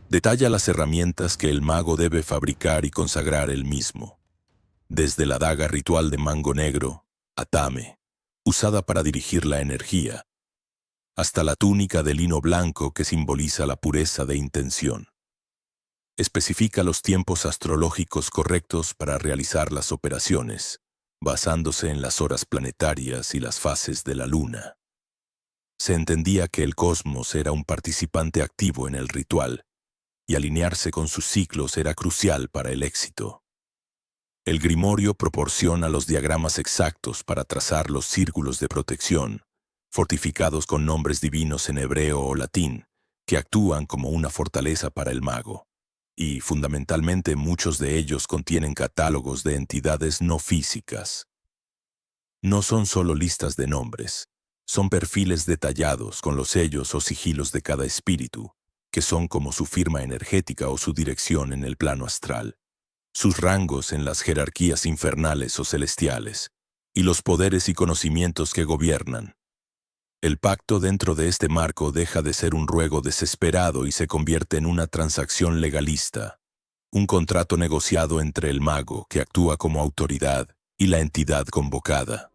Detalla las herramientas que el mago debe fabricar y consagrar él mismo. Desde la daga ritual de mango negro, atame, usada para dirigir la energía, hasta la túnica de lino blanco que simboliza la pureza de intención. Especifica los tiempos astrológicos correctos para realizar las operaciones, basándose en las horas planetarias y las fases de la luna. Se entendía que el cosmos era un participante activo en el ritual, y alinearse con sus ciclos era crucial para el éxito. El grimorio proporciona los diagramas exactos para trazar los círculos de protección, fortificados con nombres divinos en hebreo o latín, que actúan como una fortaleza para el mago. Y, fundamentalmente, muchos de ellos contienen catálogos de entidades no físicas. No son solo listas de nombres, son perfiles detallados con los sellos o sigilos de cada espíritu, que son como su firma energética o su dirección en el plano astral, sus rangos en las jerarquías infernales o celestiales, y los poderes y conocimientos que gobiernan. El pacto dentro de este marco deja de ser un ruego desesperado y se convierte en una transacción legalista, un contrato negociado entre el mago, que actúa como autoridad, y la entidad convocada.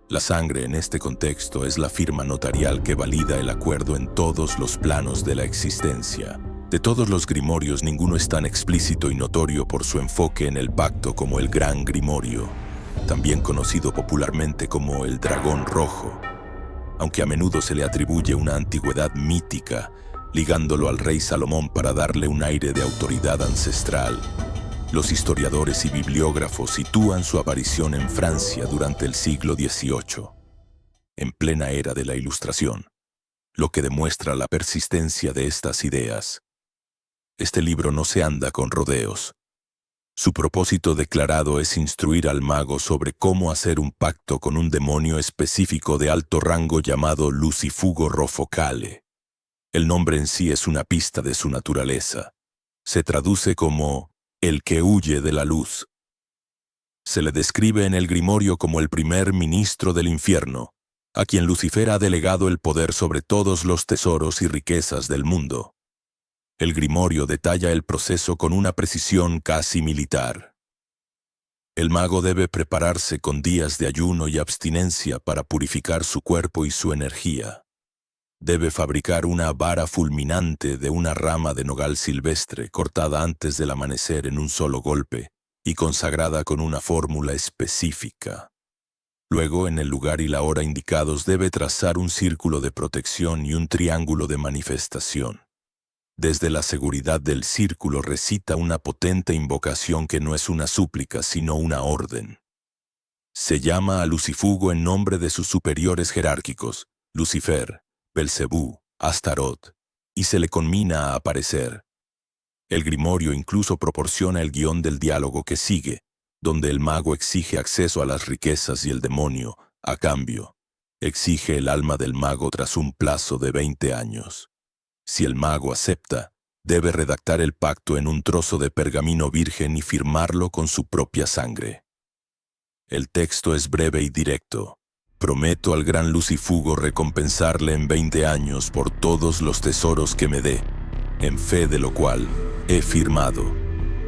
La sangre en este contexto es la firma notarial que valida el acuerdo en todos los planos de la existencia. De todos los grimorios, ninguno es tan explícito y notorio por su enfoque en el pacto como el Gran Grimorio, también conocido popularmente como el Dragón Rojo, aunque a menudo se le atribuye una antigüedad mítica, ligándolo al rey Salomón para darle un aire de autoridad ancestral. Los historiadores y bibliógrafos sitúan su aparición en Francia durante el siglo XVIII, en plena era de la Ilustración, lo que demuestra la persistencia de estas ideas. Este libro no se anda con rodeos. Su propósito declarado es instruir al mago sobre cómo hacer un pacto con un demonio específico de alto rango llamado Lucifugo Rofocale. El nombre en sí es una pista de su naturaleza. Se traduce como el que huye de la luz. Se le describe en el Grimorio como el primer ministro del infierno, a quien Lucifer ha delegado el poder sobre todos los tesoros y riquezas del mundo. El Grimorio detalla el proceso con una precisión casi militar. El mago debe prepararse con días de ayuno y abstinencia para purificar su cuerpo y su energía. Debe fabricar una vara fulminante de una rama de nogal silvestre cortada antes del amanecer en un solo golpe y consagrada con una fórmula específica. Luego, en el lugar y la hora indicados, debe trazar un círculo de protección y un triángulo de manifestación. Desde la seguridad del círculo recita una potente invocación que no es una súplica, sino una orden. Se llama a Lucifugo en nombre de sus superiores jerárquicos, Lucifer, Belcebú, Astaroth y se le conmina a aparecer. El grimorio incluso proporciona el guión del diálogo que sigue, donde el mago exige acceso a las riquezas y el demonio, a cambio, exige el alma del mago tras un plazo de 20 años. Si el mago acepta, debe redactar el pacto en un trozo de pergamino virgen y firmarlo con su propia sangre. El texto es breve y directo. Prometo al gran Lucifugo recompensarle en 20 años por todos los tesoros que me dé, en fe de lo cual he firmado.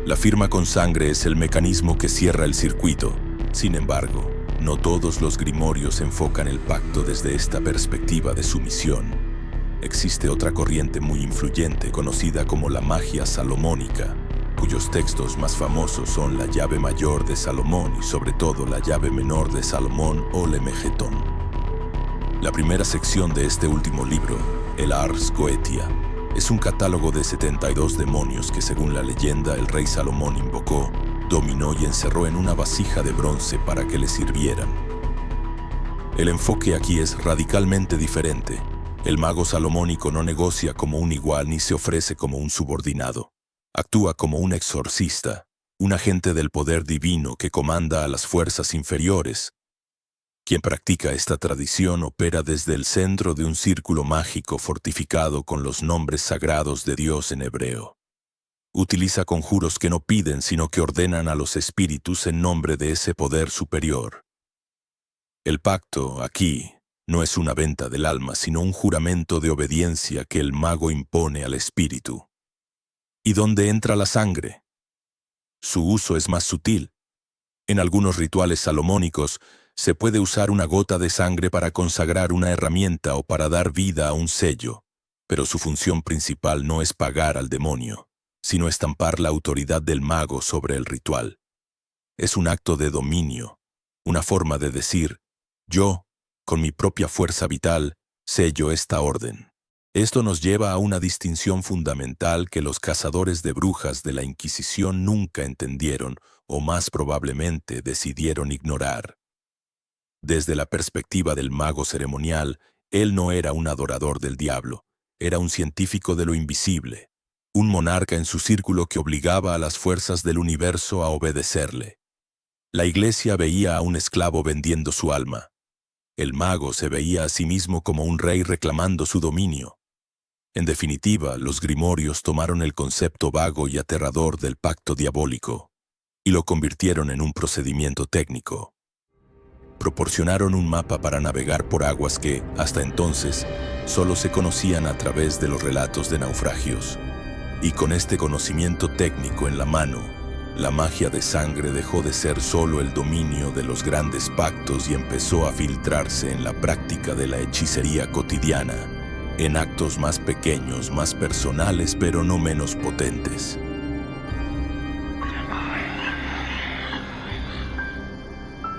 La firma con sangre es el mecanismo que cierra el circuito. Sin embargo, no todos los grimorios enfocan el pacto desde esta perspectiva de sumisión. Existe otra corriente muy influyente conocida como la magia salomónica, cuyos textos más famosos son la llave mayor de Salomón y sobre todo la llave menor de Salomón o Lemegetón. La primera sección de este último libro, el Ars Goetia, es un catálogo de 72 demonios que según la leyenda el rey Salomón invocó, dominó y encerró en una vasija de bronce para que le sirvieran. El enfoque aquí es radicalmente diferente. El mago salomónico no negocia como un igual ni se ofrece como un subordinado. Actúa como un exorcista, un agente del poder divino que comanda a las fuerzas inferiores. Quien practica esta tradición opera desde el centro de un círculo mágico fortificado con los nombres sagrados de Dios en hebreo. Utiliza conjuros que no piden sino que ordenan a los espíritus en nombre de ese poder superior. El pacto, aquí, no es una venta del alma sino un juramento de obediencia que el mago impone al espíritu. ¿Y dónde entra la sangre? Su uso es más sutil. En algunos rituales salomónicos se puede usar una gota de sangre para consagrar una herramienta o para dar vida a un sello, pero su función principal no es pagar al demonio, sino estampar la autoridad del mago sobre el ritual. Es un acto de dominio, una forma de decir, yo, con mi propia fuerza vital, sello esta orden. Esto nos lleva a una distinción fundamental que los cazadores de brujas de la Inquisición nunca entendieron o más probablemente decidieron ignorar. Desde la perspectiva del mago ceremonial, él no era un adorador del diablo, era un científico de lo invisible, un monarca en su círculo que obligaba a las fuerzas del universo a obedecerle. La iglesia veía a un esclavo vendiendo su alma. El mago se veía a sí mismo como un rey reclamando su dominio. En definitiva, los grimorios tomaron el concepto vago y aterrador del pacto diabólico y lo convirtieron en un procedimiento técnico. Proporcionaron un mapa para navegar por aguas que, hasta entonces, solo se conocían a través de los relatos de naufragios. Y con este conocimiento técnico en la mano, la magia de sangre dejó de ser solo el dominio de los grandes pactos y empezó a filtrarse en la práctica de la hechicería cotidiana, en actos más pequeños, más personales, pero no menos potentes.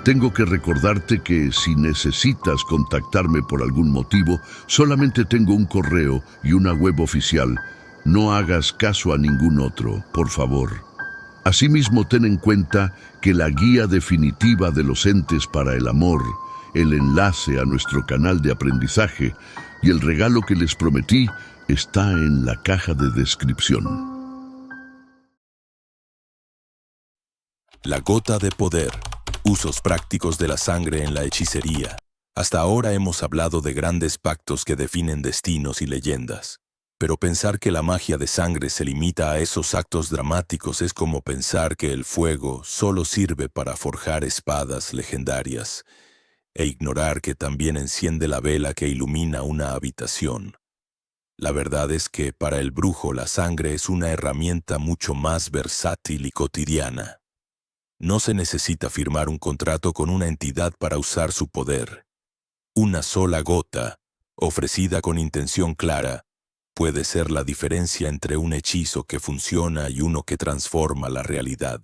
Tengo que recordarte que si necesitas contactarme por algún motivo, solamente tengo un correo y una web oficial. No hagas caso a ningún otro, por favor. Asimismo, ten en cuenta que la guía definitiva de los entes para el amor, el enlace a nuestro canal de aprendizaje y el regalo que les prometí está en la caja de descripción.
La gota de poder. Usos prácticos de la sangre en la hechicería. Hasta ahora hemos hablado de grandes pactos que definen destinos y leyendas. Pero pensar que la magia de sangre se limita a esos actos dramáticos es como pensar que el fuego solo sirve para forjar espadas legendarias, e ignorar que también enciende la vela que ilumina una habitación. La verdad es que para el brujo la sangre es una herramienta mucho más versátil y cotidiana. No se necesita firmar un contrato con una entidad para usar su poder. Una sola gota, ofrecida con intención clara, puede ser la diferencia entre un hechizo que funciona y uno que transforma la realidad.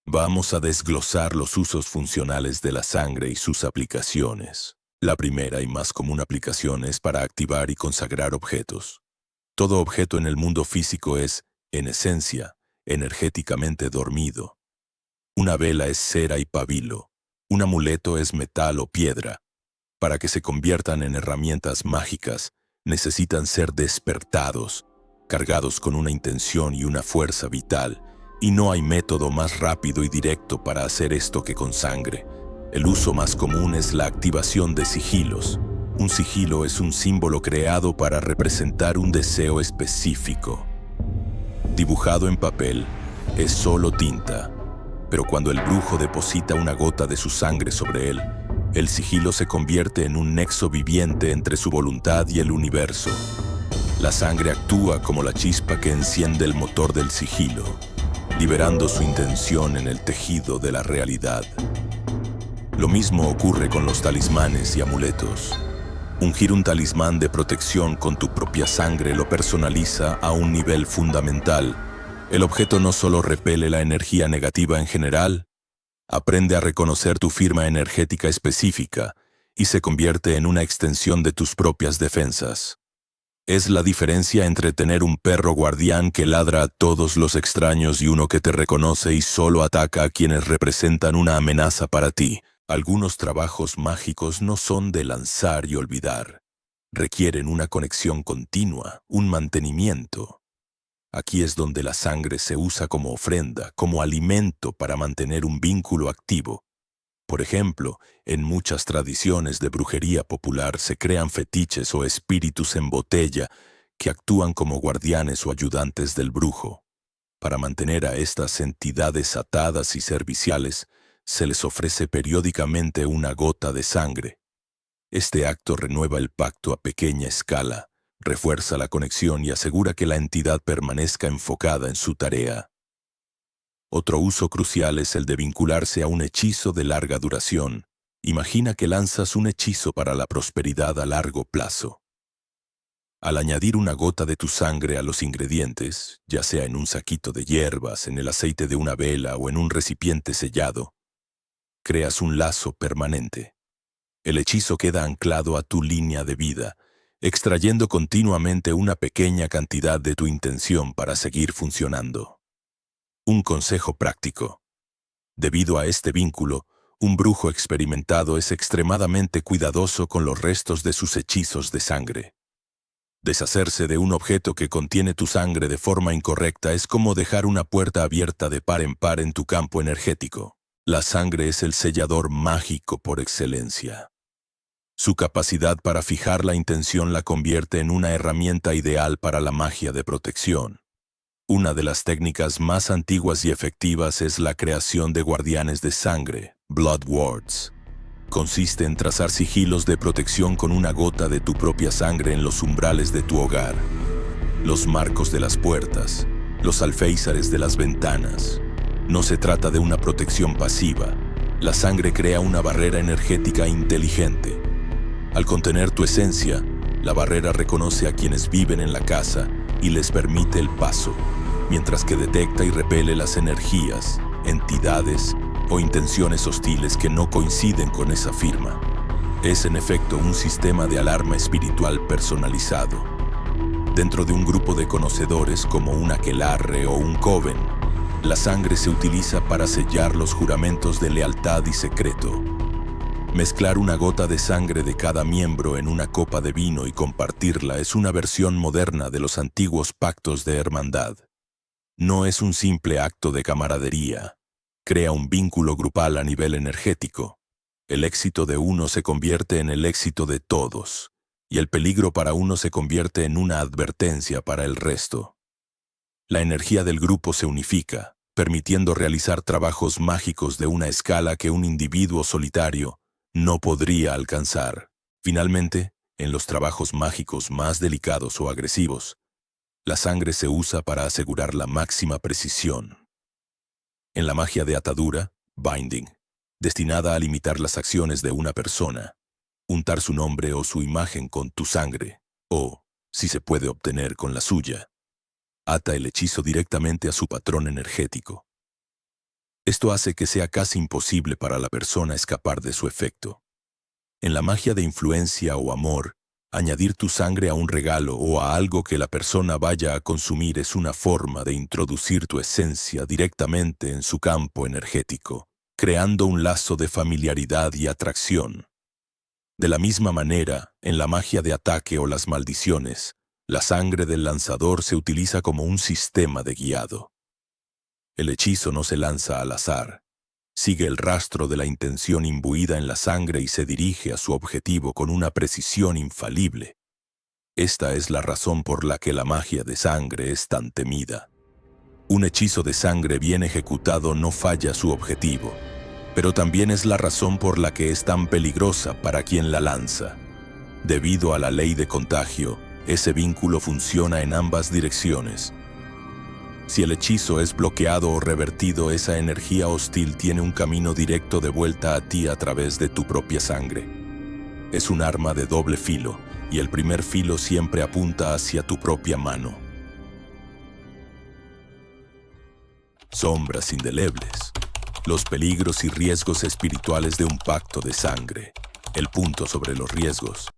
Vamos a desglosar los usos funcionales de la sangre y sus aplicaciones. La primera y más común aplicación es para activar y consagrar objetos. Todo objeto en el mundo físico es, en esencia, energéticamente dormido. Una vela es cera y pabilo. Un amuleto es metal o piedra. Para que se conviertan en herramientas mágicas, necesitan ser despertados, cargados con una intención y una fuerza vital, y no hay método más rápido y directo para hacer esto que con sangre. El uso más común es la activación de sigilos. Un sigilo es un símbolo creado para representar un deseo específico. Dibujado en papel, es solo tinta, pero cuando el brujo deposita una gota de su sangre sobre él, el sigilo se convierte en un nexo viviente entre su voluntad y el universo. La sangre actúa como la chispa que enciende el motor del sigilo, liberando su intención en el tejido de la realidad. Lo mismo ocurre con los talismanes y amuletos. Ungir un talismán de protección con tu propia sangre lo personaliza a un nivel fundamental. El objeto no solo repele la energía negativa en general, aprende a reconocer tu firma energética específica y se convierte en una extensión de tus propias defensas. Es la diferencia entre tener un perro guardián que ladra a todos los extraños y uno que te reconoce y solo ataca a quienes representan una amenaza para ti. Algunos trabajos mágicos no son de lanzar y olvidar. Requieren una conexión continua, un mantenimiento. Aquí es donde la sangre se usa como ofrenda, como alimento para mantener un vínculo activo. Por ejemplo, en muchas tradiciones de brujería popular se crean fetiches o espíritus en botella que actúan como guardianes o ayudantes del brujo. Para mantener a estas entidades atadas y serviciales, se les ofrece periódicamente una gota de sangre. Este acto renueva el pacto a pequeña escala, refuerza la conexión y asegura que la entidad permanezca enfocada en su tarea. Otro uso crucial es el de vincularse a un hechizo de larga duración. Imagina que lanzas un hechizo para la prosperidad a largo plazo. Al añadir una gota de tu sangre a los ingredientes, ya sea en un saquito de hierbas, en el aceite de una vela o en un recipiente sellado, creas un lazo permanente. El hechizo queda anclado a tu línea de vida, extrayendo continuamente una pequeña cantidad de tu intención para seguir funcionando. Un consejo práctico. Debido a este vínculo, un brujo experimentado es extremadamente cuidadoso con los restos de sus hechizos de sangre. Deshacerse de un objeto que contiene tu sangre de forma incorrecta es como dejar una puerta abierta de par en tu campo energético. La sangre es el sellador mágico por excelencia. Su capacidad para fijar la intención la convierte en una herramienta ideal para la magia de protección. Una de las técnicas más antiguas y efectivas es la creación de guardianes de sangre, Blood Wards. Consiste en trazar sigilos de protección con una gota de tu propia sangre en los umbrales de tu hogar, los marcos de las puertas, los alféizares de las ventanas. No se trata de una protección pasiva. La sangre crea una barrera energética inteligente. Al contener tu esencia, la barrera reconoce a quienes viven en la casa y les permite el paso, mientras que detecta y repele las energías, entidades o intenciones hostiles que no coinciden con esa firma. Es en efecto un sistema de alarma espiritual personalizado. Dentro de un grupo de conocedores como un aquelarre o un coven, la sangre se utiliza para sellar los juramentos de lealtad y secreto. Mezclar una gota de sangre de cada miembro en una copa de vino y compartirla es una versión moderna de los antiguos pactos de hermandad. No es un simple acto de camaradería. Crea un vínculo grupal a nivel energético. El éxito de uno se convierte en el éxito de todos, y el peligro para uno se convierte en una advertencia para el resto. La energía del grupo se unifica, permitiendo realizar trabajos mágicos de una escala que un individuo solitario no podría alcanzar. Finalmente, en los trabajos mágicos más delicados o agresivos, la sangre se usa para asegurar la máxima precisión. En la magia de atadura, binding, destinada a limitar las acciones de una persona, untar su nombre o su imagen con tu sangre, o, si se puede obtener con la suya, ata el hechizo directamente a su patrón energético. Esto hace que sea casi imposible para la persona escapar de su efecto. En la magia de influencia o amor, añadir tu sangre a un regalo o a algo que la persona vaya a consumir es una forma de introducir tu esencia directamente en su campo energético, creando un lazo de familiaridad y atracción. De la misma manera, en la magia de ataque o las maldiciones, la sangre del lanzador se utiliza como un sistema de guiado. El hechizo no se lanza al azar. Sigue el rastro de la intención imbuida en la sangre y se dirige a su objetivo con una precisión infalible. Esta es la razón por la que la magia de sangre es tan temida. Un hechizo de sangre bien ejecutado no falla su objetivo, pero también es la razón por la que es tan peligrosa para quien la lanza. Debido a la ley de contagio, ese vínculo funciona en ambas direcciones. Si el hechizo es bloqueado o revertido, esa energía hostil tiene un camino directo de vuelta a ti a través de tu propia sangre. Es un arma de doble filo, y el primer filo siempre apunta hacia tu propia mano. Sombras indelebles. Los peligros y riesgos espirituales de un pacto de sangre. El punto sobre los riesgos.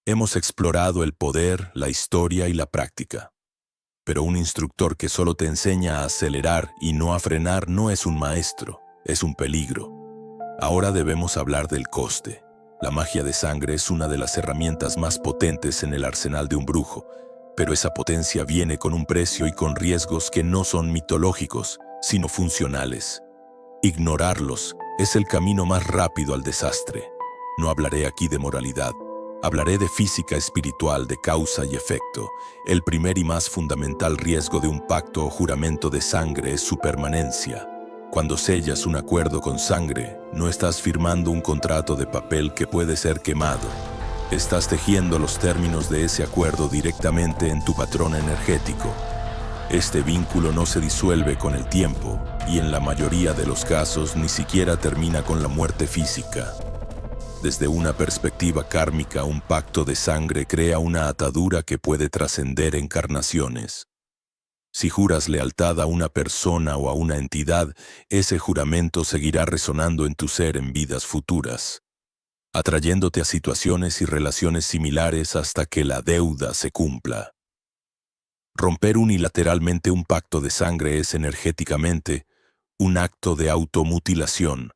Hemos explorado el poder, la historia y la práctica. Pero un instructor que solo te enseña a acelerar y no a frenar no es un maestro, es un peligro. Ahora debemos hablar del coste. La magia de sangre es una de las herramientas más potentes en el arsenal de un brujo, pero esa potencia viene con un precio y con riesgos que no son mitológicos, sino funcionales. Ignorarlos es el camino más rápido al desastre. No hablaré aquí de moralidad. Hablaré de física espiritual, de causa y efecto. El primer y más fundamental riesgo de un pacto o juramento de sangre es su permanencia. Cuando sellas un acuerdo con sangre, no estás firmando un contrato de papel que puede ser quemado. Estás tejiendo los términos de ese acuerdo directamente en tu patrón energético. Este vínculo no se disuelve con el tiempo y en la mayoría de los casos ni siquiera termina con la muerte física. Desde una perspectiva kármica, un pacto de sangre crea una atadura que puede trascender encarnaciones. Si juras lealtad a una persona o a una entidad, ese juramento seguirá resonando en tu ser en vidas futuras, atrayéndote a situaciones y relaciones similares hasta que la deuda se cumpla. Romper unilateralmente un pacto de sangre es energéticamente un acto de automutilación.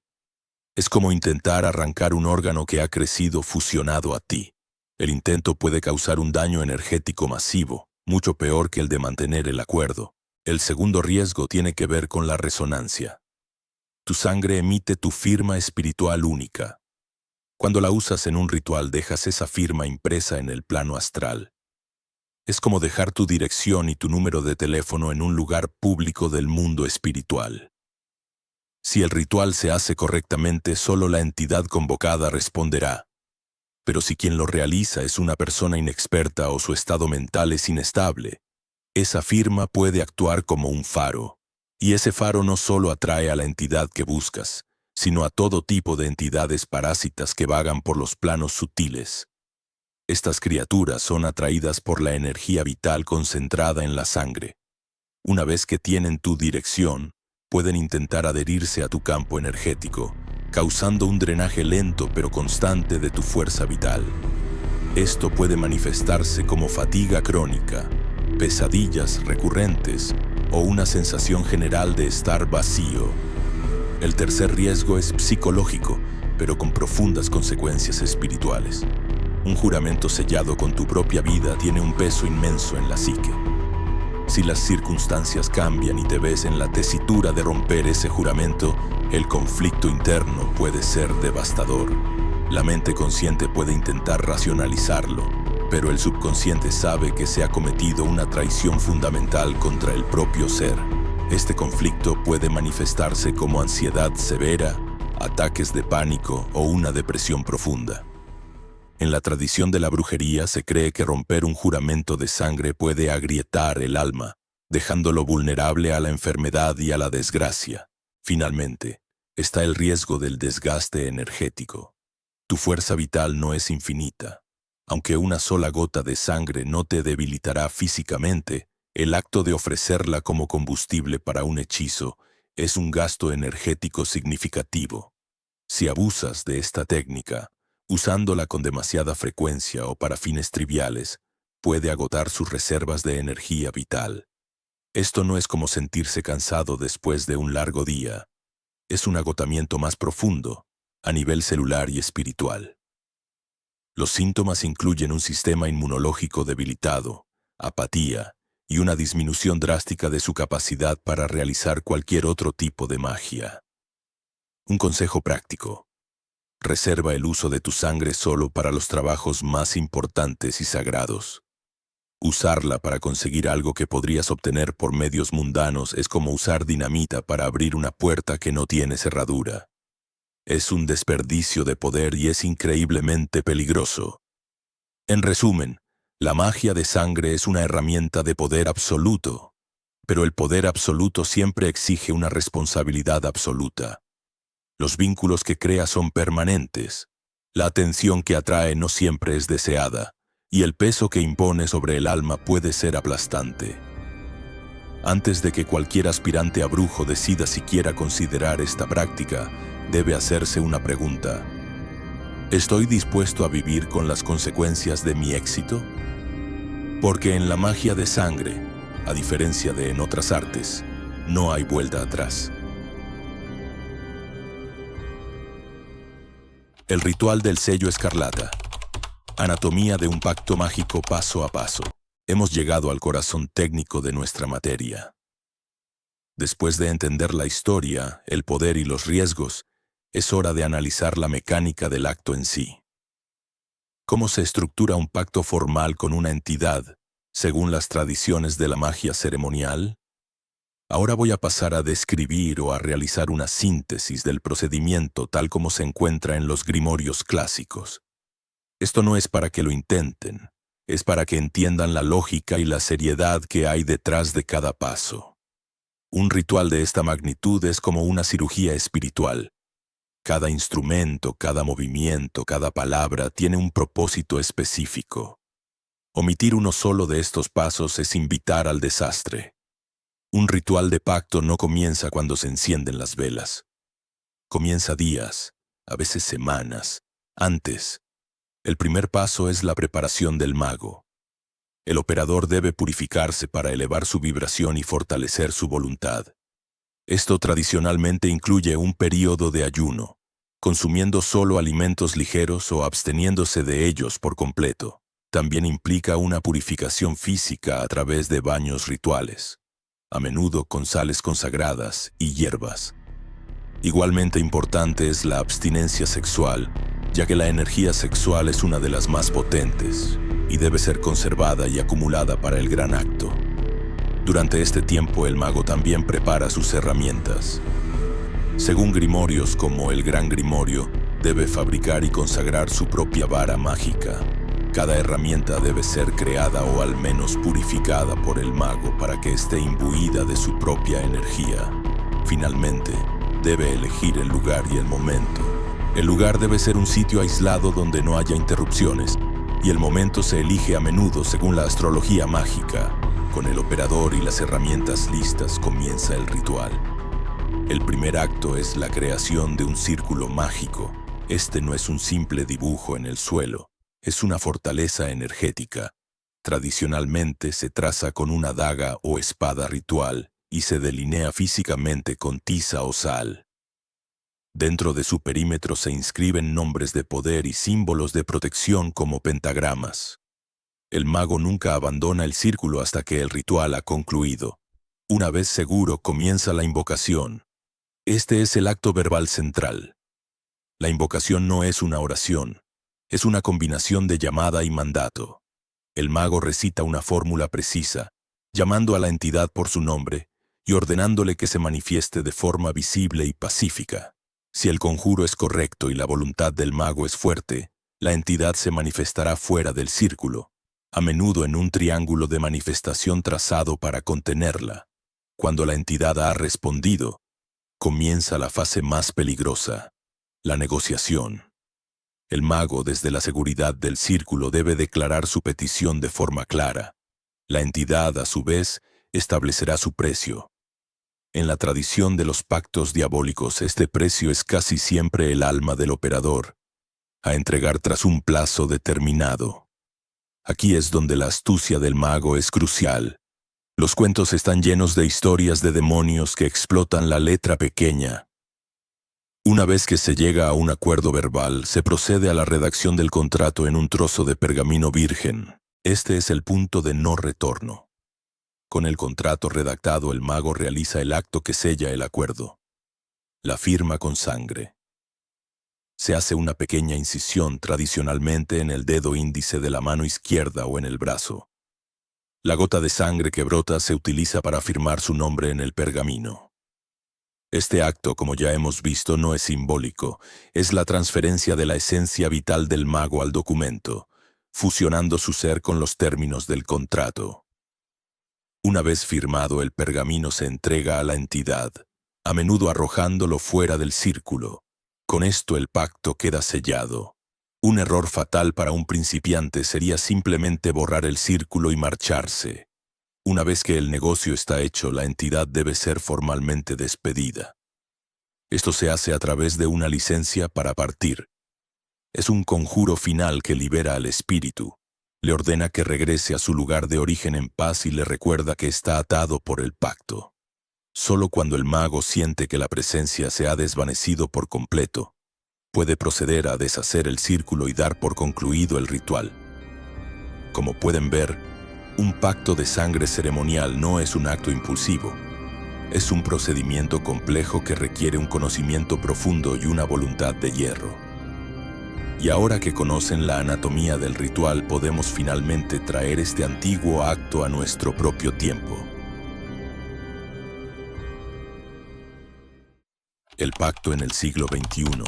Es como intentar arrancar un órgano que ha crecido fusionado a ti. El intento puede causar un daño energético masivo, mucho peor que el de mantener el acuerdo. El segundo riesgo tiene que ver con la resonancia. Tu sangre emite tu firma espiritual única. Cuando la usas en un ritual, dejas esa firma impresa en el plano astral. Es como dejar tu dirección y tu número de teléfono en un lugar público del mundo espiritual. Si el ritual se hace correctamente, solo la entidad convocada responderá. Pero si quien lo realiza es una persona inexperta o su estado mental es inestable, esa firma puede actuar como un faro. Y ese faro no solo atrae a la entidad que buscas, sino a todo tipo de entidades parásitas que vagan por los planos sutiles. Estas criaturas son atraídas por la energía vital concentrada en la sangre. Una vez que tienen tu dirección, pueden intentar adherirse a tu campo energético, causando un drenaje lento pero constante de tu fuerza vital. Esto puede manifestarse como fatiga crónica, pesadillas recurrentes o una sensación general de estar vacío. El tercer riesgo es psicológico, pero con profundas consecuencias espirituales. Un juramento sellado con tu propia vida tiene un peso inmenso en la psique. Si las circunstancias cambian y te ves en la tesitura de romper ese juramento, el conflicto interno puede ser devastador. La mente consciente puede intentar racionalizarlo, pero el subconsciente sabe que se ha cometido una traición fundamental contra el propio ser. Este conflicto puede manifestarse como ansiedad severa, ataques de pánico o una depresión profunda. En la tradición de la brujería se cree que romper un juramento de sangre puede agrietar el alma, dejándolo vulnerable a la enfermedad y a la desgracia. Finalmente, está el riesgo del desgaste energético. Tu fuerza vital no es infinita. Aunque una sola gota de sangre no te debilitará físicamente, el acto de ofrecerla como combustible para un hechizo es un gasto energético significativo. Si abusas de esta técnica, usándola con demasiada frecuencia o para fines triviales, puede agotar sus reservas de energía vital. Esto no es como sentirse cansado después de un largo día. Es un agotamiento más profundo, a nivel celular y espiritual. Los síntomas incluyen un sistema inmunológico debilitado, apatía y una disminución drástica de su capacidad para realizar cualquier otro tipo de magia. Un consejo práctico. Reserva el uso de tu sangre solo para los trabajos más importantes y sagrados. Usarla para conseguir algo que podrías obtener por medios mundanos es como usar dinamita para abrir una puerta que no tiene cerradura. Es un desperdicio de poder y es increíblemente peligroso. En resumen, la magia de sangre es una herramienta de poder absoluto, pero el poder absoluto siempre exige una responsabilidad absoluta. Los vínculos que crea son permanentes. La atención que atrae no siempre es deseada, y el peso que impone sobre el alma puede ser aplastante. Antes de que cualquier aspirante a brujo decida siquiera considerar esta práctica, debe hacerse una pregunta. ¿Estoy dispuesto a vivir con las consecuencias de mi éxito? Porque en la magia de sangre, a diferencia de en otras artes, no hay vuelta atrás. El ritual del sello escarlata. Anatomía de un pacto mágico paso a paso. Hemos llegado al corazón técnico de nuestra materia. Después de entender la historia, el poder y los riesgos, es hora de analizar la mecánica del acto en sí. ¿Cómo se estructura un pacto formal con una entidad, según las tradiciones de la magia ceremonial? Ahora voy a pasar a describir o a realizar una síntesis del procedimiento tal como se encuentra en los grimorios clásicos. Esto no es para que lo intenten, es para que entiendan la lógica y la seriedad que hay detrás de cada paso. Un ritual de esta magnitud es como una cirugía espiritual. Cada instrumento, cada movimiento, cada palabra tiene un propósito específico. Omitir uno solo de estos pasos es invitar al desastre. Un ritual de pacto no comienza cuando se encienden las velas. Comienza días, a veces semanas, antes. El primer paso es la preparación del mago. El operador debe purificarse para elevar su vibración y fortalecer su voluntad. Esto tradicionalmente incluye un período de ayuno, consumiendo solo alimentos ligeros o absteniéndose de ellos por completo. También implica una purificación física a través de baños rituales, a menudo con sales consagradas y hierbas. Igualmente importante es la abstinencia sexual, ya que la energía sexual es una de las más potentes y debe ser conservada y acumulada para el gran acto. Durante este tiempo el mago también prepara sus herramientas. Según grimorios como el Gran Grimorio, debe fabricar y consagrar su propia vara mágica. Cada herramienta debe ser creada o al menos purificada por el mago para que esté imbuida de su propia energía. Finalmente, debe elegir el lugar y el momento. El lugar debe ser un sitio aislado donde no haya interrupciones, y el momento se elige a menudo según la astrología mágica. Con el operador y las herramientas listas comienza el ritual. El primer acto es la creación de un círculo mágico. Este no es un simple dibujo en el suelo, es una fortaleza energética. Tradicionalmente se traza con una daga o espada ritual y se delinea físicamente con tiza o sal. Dentro de su perímetro se inscriben nombres de poder y símbolos de protección como pentagramas. El mago nunca abandona el círculo hasta que el ritual ha concluido. Una vez seguro, comienza la invocación. Este es el acto verbal central. La invocación no es una oración, es una combinación de llamada y mandato. El mago recita una fórmula precisa, llamando a la entidad por su nombre y ordenándole que se manifieste de forma visible y pacífica. Si el conjuro es correcto y la voluntad del mago es fuerte, la entidad se manifestará fuera del círculo, a menudo en un triángulo de manifestación trazado para contenerla. Cuando la entidad ha respondido, comienza la fase más peligrosa, la negociación. El mago, desde la seguridad del círculo, debe declarar su petición de forma clara. La entidad, a su vez, establecerá su precio. En la tradición de los pactos diabólicos, este precio es casi siempre el alma del operador, a entregar tras un plazo determinado. Aquí es donde la astucia del mago es crucial. Los cuentos están llenos de historias de demonios que explotan la letra pequeña. Una vez que se llega a un acuerdo verbal, se procede a la redacción del contrato en un trozo de pergamino virgen. Este es el punto de no retorno. Con el contrato redactado, el mago realiza el acto que sella el acuerdo. La firma con sangre. Se hace una pequeña incisión tradicionalmente en el dedo índice de la mano izquierda o en el brazo. La gota de sangre que brota se utiliza para firmar su nombre en el pergamino. Este acto, como ya hemos visto, no es simbólico, es la transferencia de la esencia vital del mago al documento, fusionando su ser con los términos del contrato. Una vez firmado, el pergamino se entrega a la entidad, a menudo arrojándolo fuera del círculo. Con esto el pacto queda sellado. Un error fatal para un principiante sería simplemente borrar el círculo y marcharse. Una vez que el negocio está hecho, la entidad debe ser formalmente despedida. Esto se hace a través de una licencia para partir. Es un conjuro final que libera al espíritu. Le ordena que regrese a su lugar de origen en paz y le recuerda que está atado por el pacto. Solo cuando el mago siente que la presencia se ha desvanecido por completo, puede proceder a deshacer el círculo y dar por concluido el ritual. Como pueden ver, un pacto de sangre ceremonial no es un acto impulsivo. Es un procedimiento complejo que requiere un conocimiento profundo y una voluntad de hierro. Y ahora que conocen la anatomía del ritual, podemos finalmente traer este antiguo acto a nuestro propio tiempo. El pacto en el siglo XXI,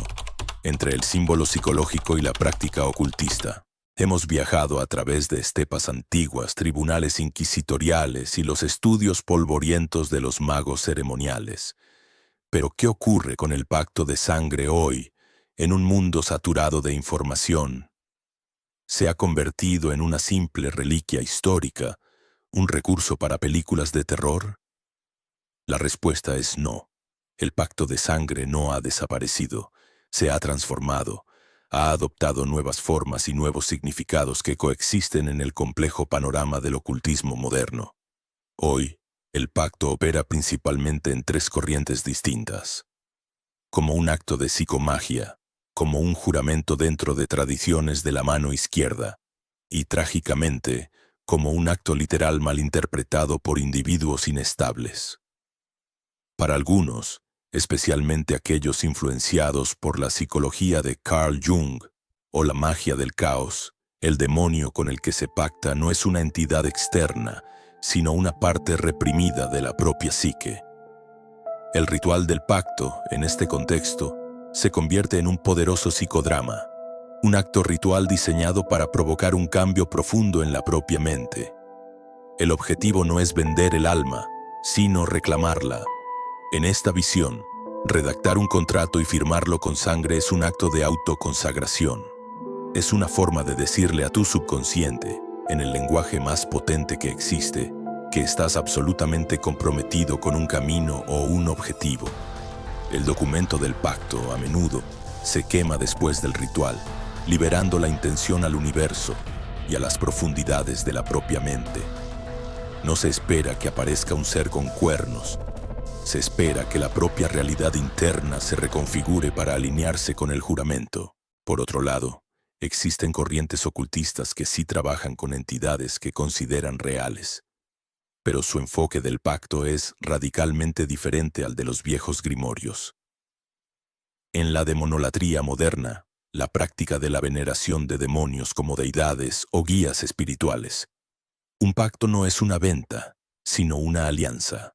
entre el símbolo psicológico y la práctica ocultista. Hemos viajado a través de estepas antiguas, tribunales inquisitoriales y los estudios polvorientos de los magos ceremoniales. Pero ¿qué ocurre con el pacto de sangre hoy, en un mundo saturado de información? ¿Se ha convertido en una simple reliquia histórica, un recurso para películas de terror? La respuesta es no. El pacto de sangre no ha desaparecido, se ha transformado. Ha adoptado nuevas formas y nuevos significados que coexisten en el complejo panorama del ocultismo moderno. Hoy, el pacto opera principalmente en tres corrientes distintas. Como un acto de psicomagia, como un juramento dentro de tradiciones de la mano izquierda, y trágicamente, como un acto literal malinterpretado por individuos inestables. Para algunos, especialmente aquellos influenciados por la psicología de Carl Jung o la magia del caos, el demonio con el que se pacta no es una entidad externa, sino una parte reprimida de la propia psique. El ritual del pacto, en este contexto, se convierte en un poderoso psicodrama, un acto ritual diseñado para provocar un cambio profundo en la propia mente. El objetivo no es vender el alma, sino reclamarla. En esta visión, redactar un contrato y firmarlo con sangre es un acto de autoconsagración. Es una forma de decirle a tu subconsciente, en el lenguaje más potente que existe, que estás absolutamente comprometido con un camino o un objetivo. El documento del pacto, a menudo, se quema después del ritual, liberando la intención al universo y a las profundidades de la propia mente. No se espera que aparezca un ser con cuernos. Se espera que la propia realidad interna se reconfigure para alinearse con el juramento. Por otro lado, existen corrientes ocultistas que sí trabajan con entidades que consideran reales. Pero su enfoque del pacto es radicalmente diferente al de los viejos grimorios. En la demonolatría moderna, la práctica de la veneración de demonios como deidades o guías espirituales, un pacto no es una venta, sino una alianza.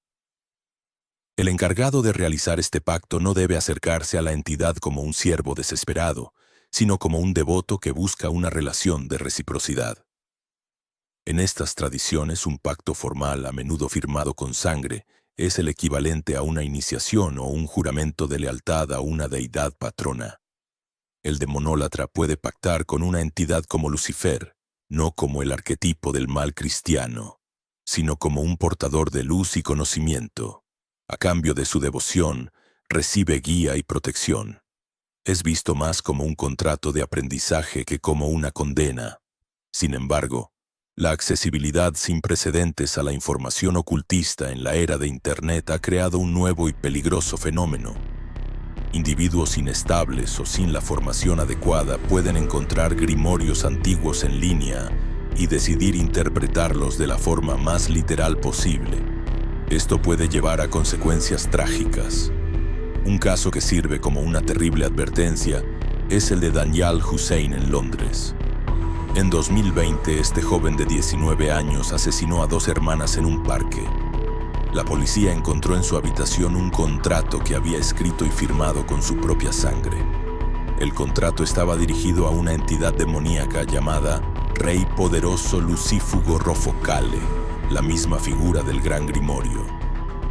El encargado de realizar este pacto no debe acercarse a la entidad como un siervo desesperado, sino como un devoto que busca una relación de reciprocidad. En estas tradiciones, un pacto formal, a menudo firmado con sangre, es el equivalente a una iniciación o un juramento de lealtad a una deidad patrona. El demonólatra puede pactar con una entidad como Lucifer, no como el arquetipo del mal cristiano, sino como un portador de luz y conocimiento. A cambio de su devoción, recibe guía y protección. Es visto más como un contrato de aprendizaje que como una condena. Sin embargo, la accesibilidad sin precedentes a la información ocultista en la era de Internet ha creado un nuevo y peligroso fenómeno. Individuos inestables o sin la formación adecuada pueden encontrar grimorios antiguos en línea y decidir interpretarlos de la forma más literal posible. Esto puede llevar a consecuencias trágicas. Un caso que sirve como una terrible advertencia es el de Danyal Hussein en Londres. En 2020, este joven de 19 años asesinó a 2 hermanas en un parque. La policía encontró en su habitación un contrato que había escrito y firmado con su propia sangre. El contrato estaba dirigido a una entidad demoníaca llamada Rey Poderoso Lucífugo Rofocale, la misma figura del Gran Grimorio.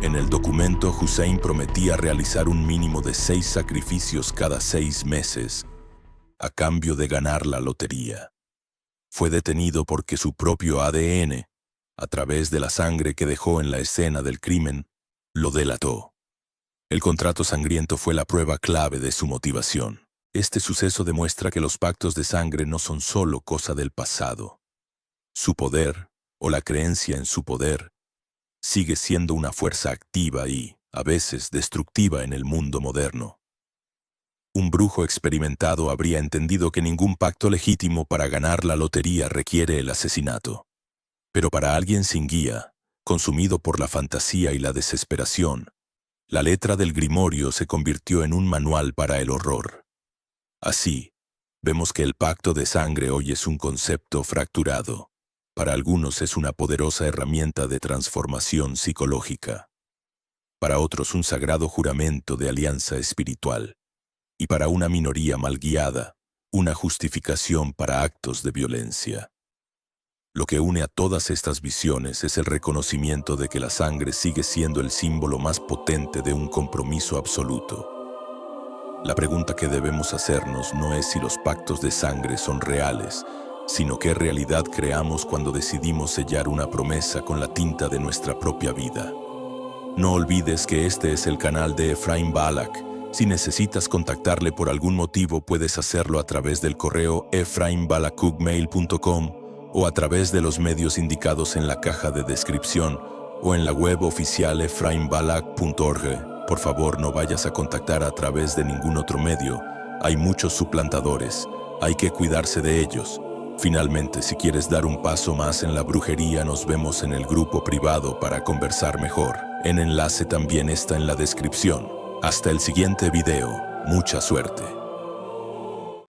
En el documento, Hussein prometía realizar un mínimo de 6 sacrificios cada 6 meses, a cambio de ganar la lotería. Fue detenido porque su propio ADN, a través de la sangre que dejó en la escena del crimen, lo delató. El contrato sangriento fue la prueba clave de su motivación. Este suceso demuestra que los pactos de sangre no son solo cosa del pasado. Su poder, o la creencia en su poder, sigue siendo una fuerza activa y, a veces, destructiva en el mundo moderno. Un brujo experimentado habría entendido que ningún pacto legítimo para ganar la lotería requiere el asesinato. Pero para alguien sin guía, consumido por la fantasía y la desesperación, la letra del grimorio se convirtió en un manual para el horror. Así, vemos que el pacto de sangre hoy es un concepto fracturado. Para algunos es una poderosa herramienta de transformación psicológica. Para otros un sagrado juramento de alianza espiritual. Y para una minoría mal guiada, una justificación para actos de violencia. Lo que une a todas estas visiones es el reconocimiento de que la sangre sigue siendo el símbolo más potente de un compromiso absoluto. La pregunta que debemos hacernos no es si los pactos de sangre son reales, sino qué realidad creamos cuando decidimos sellar una promesa con la tinta de nuestra propia vida. No olvides que este es el canal de Efraín Balak. Si necesitas contactarle por algún motivo, puedes hacerlo a través del correo efrainbalakugmail.com o a través de los medios indicados en la caja de descripción o en la web oficial efrainbalak.org. Por favor, no vayas a contactar a través de ningún otro medio. Hay muchos suplantadores. Hay que cuidarse de ellos. Finalmente, si quieres dar un paso más en la brujería, nos vemos en el grupo privado para conversar mejor. El enlace también está en la descripción. Hasta el siguiente video. Mucha suerte.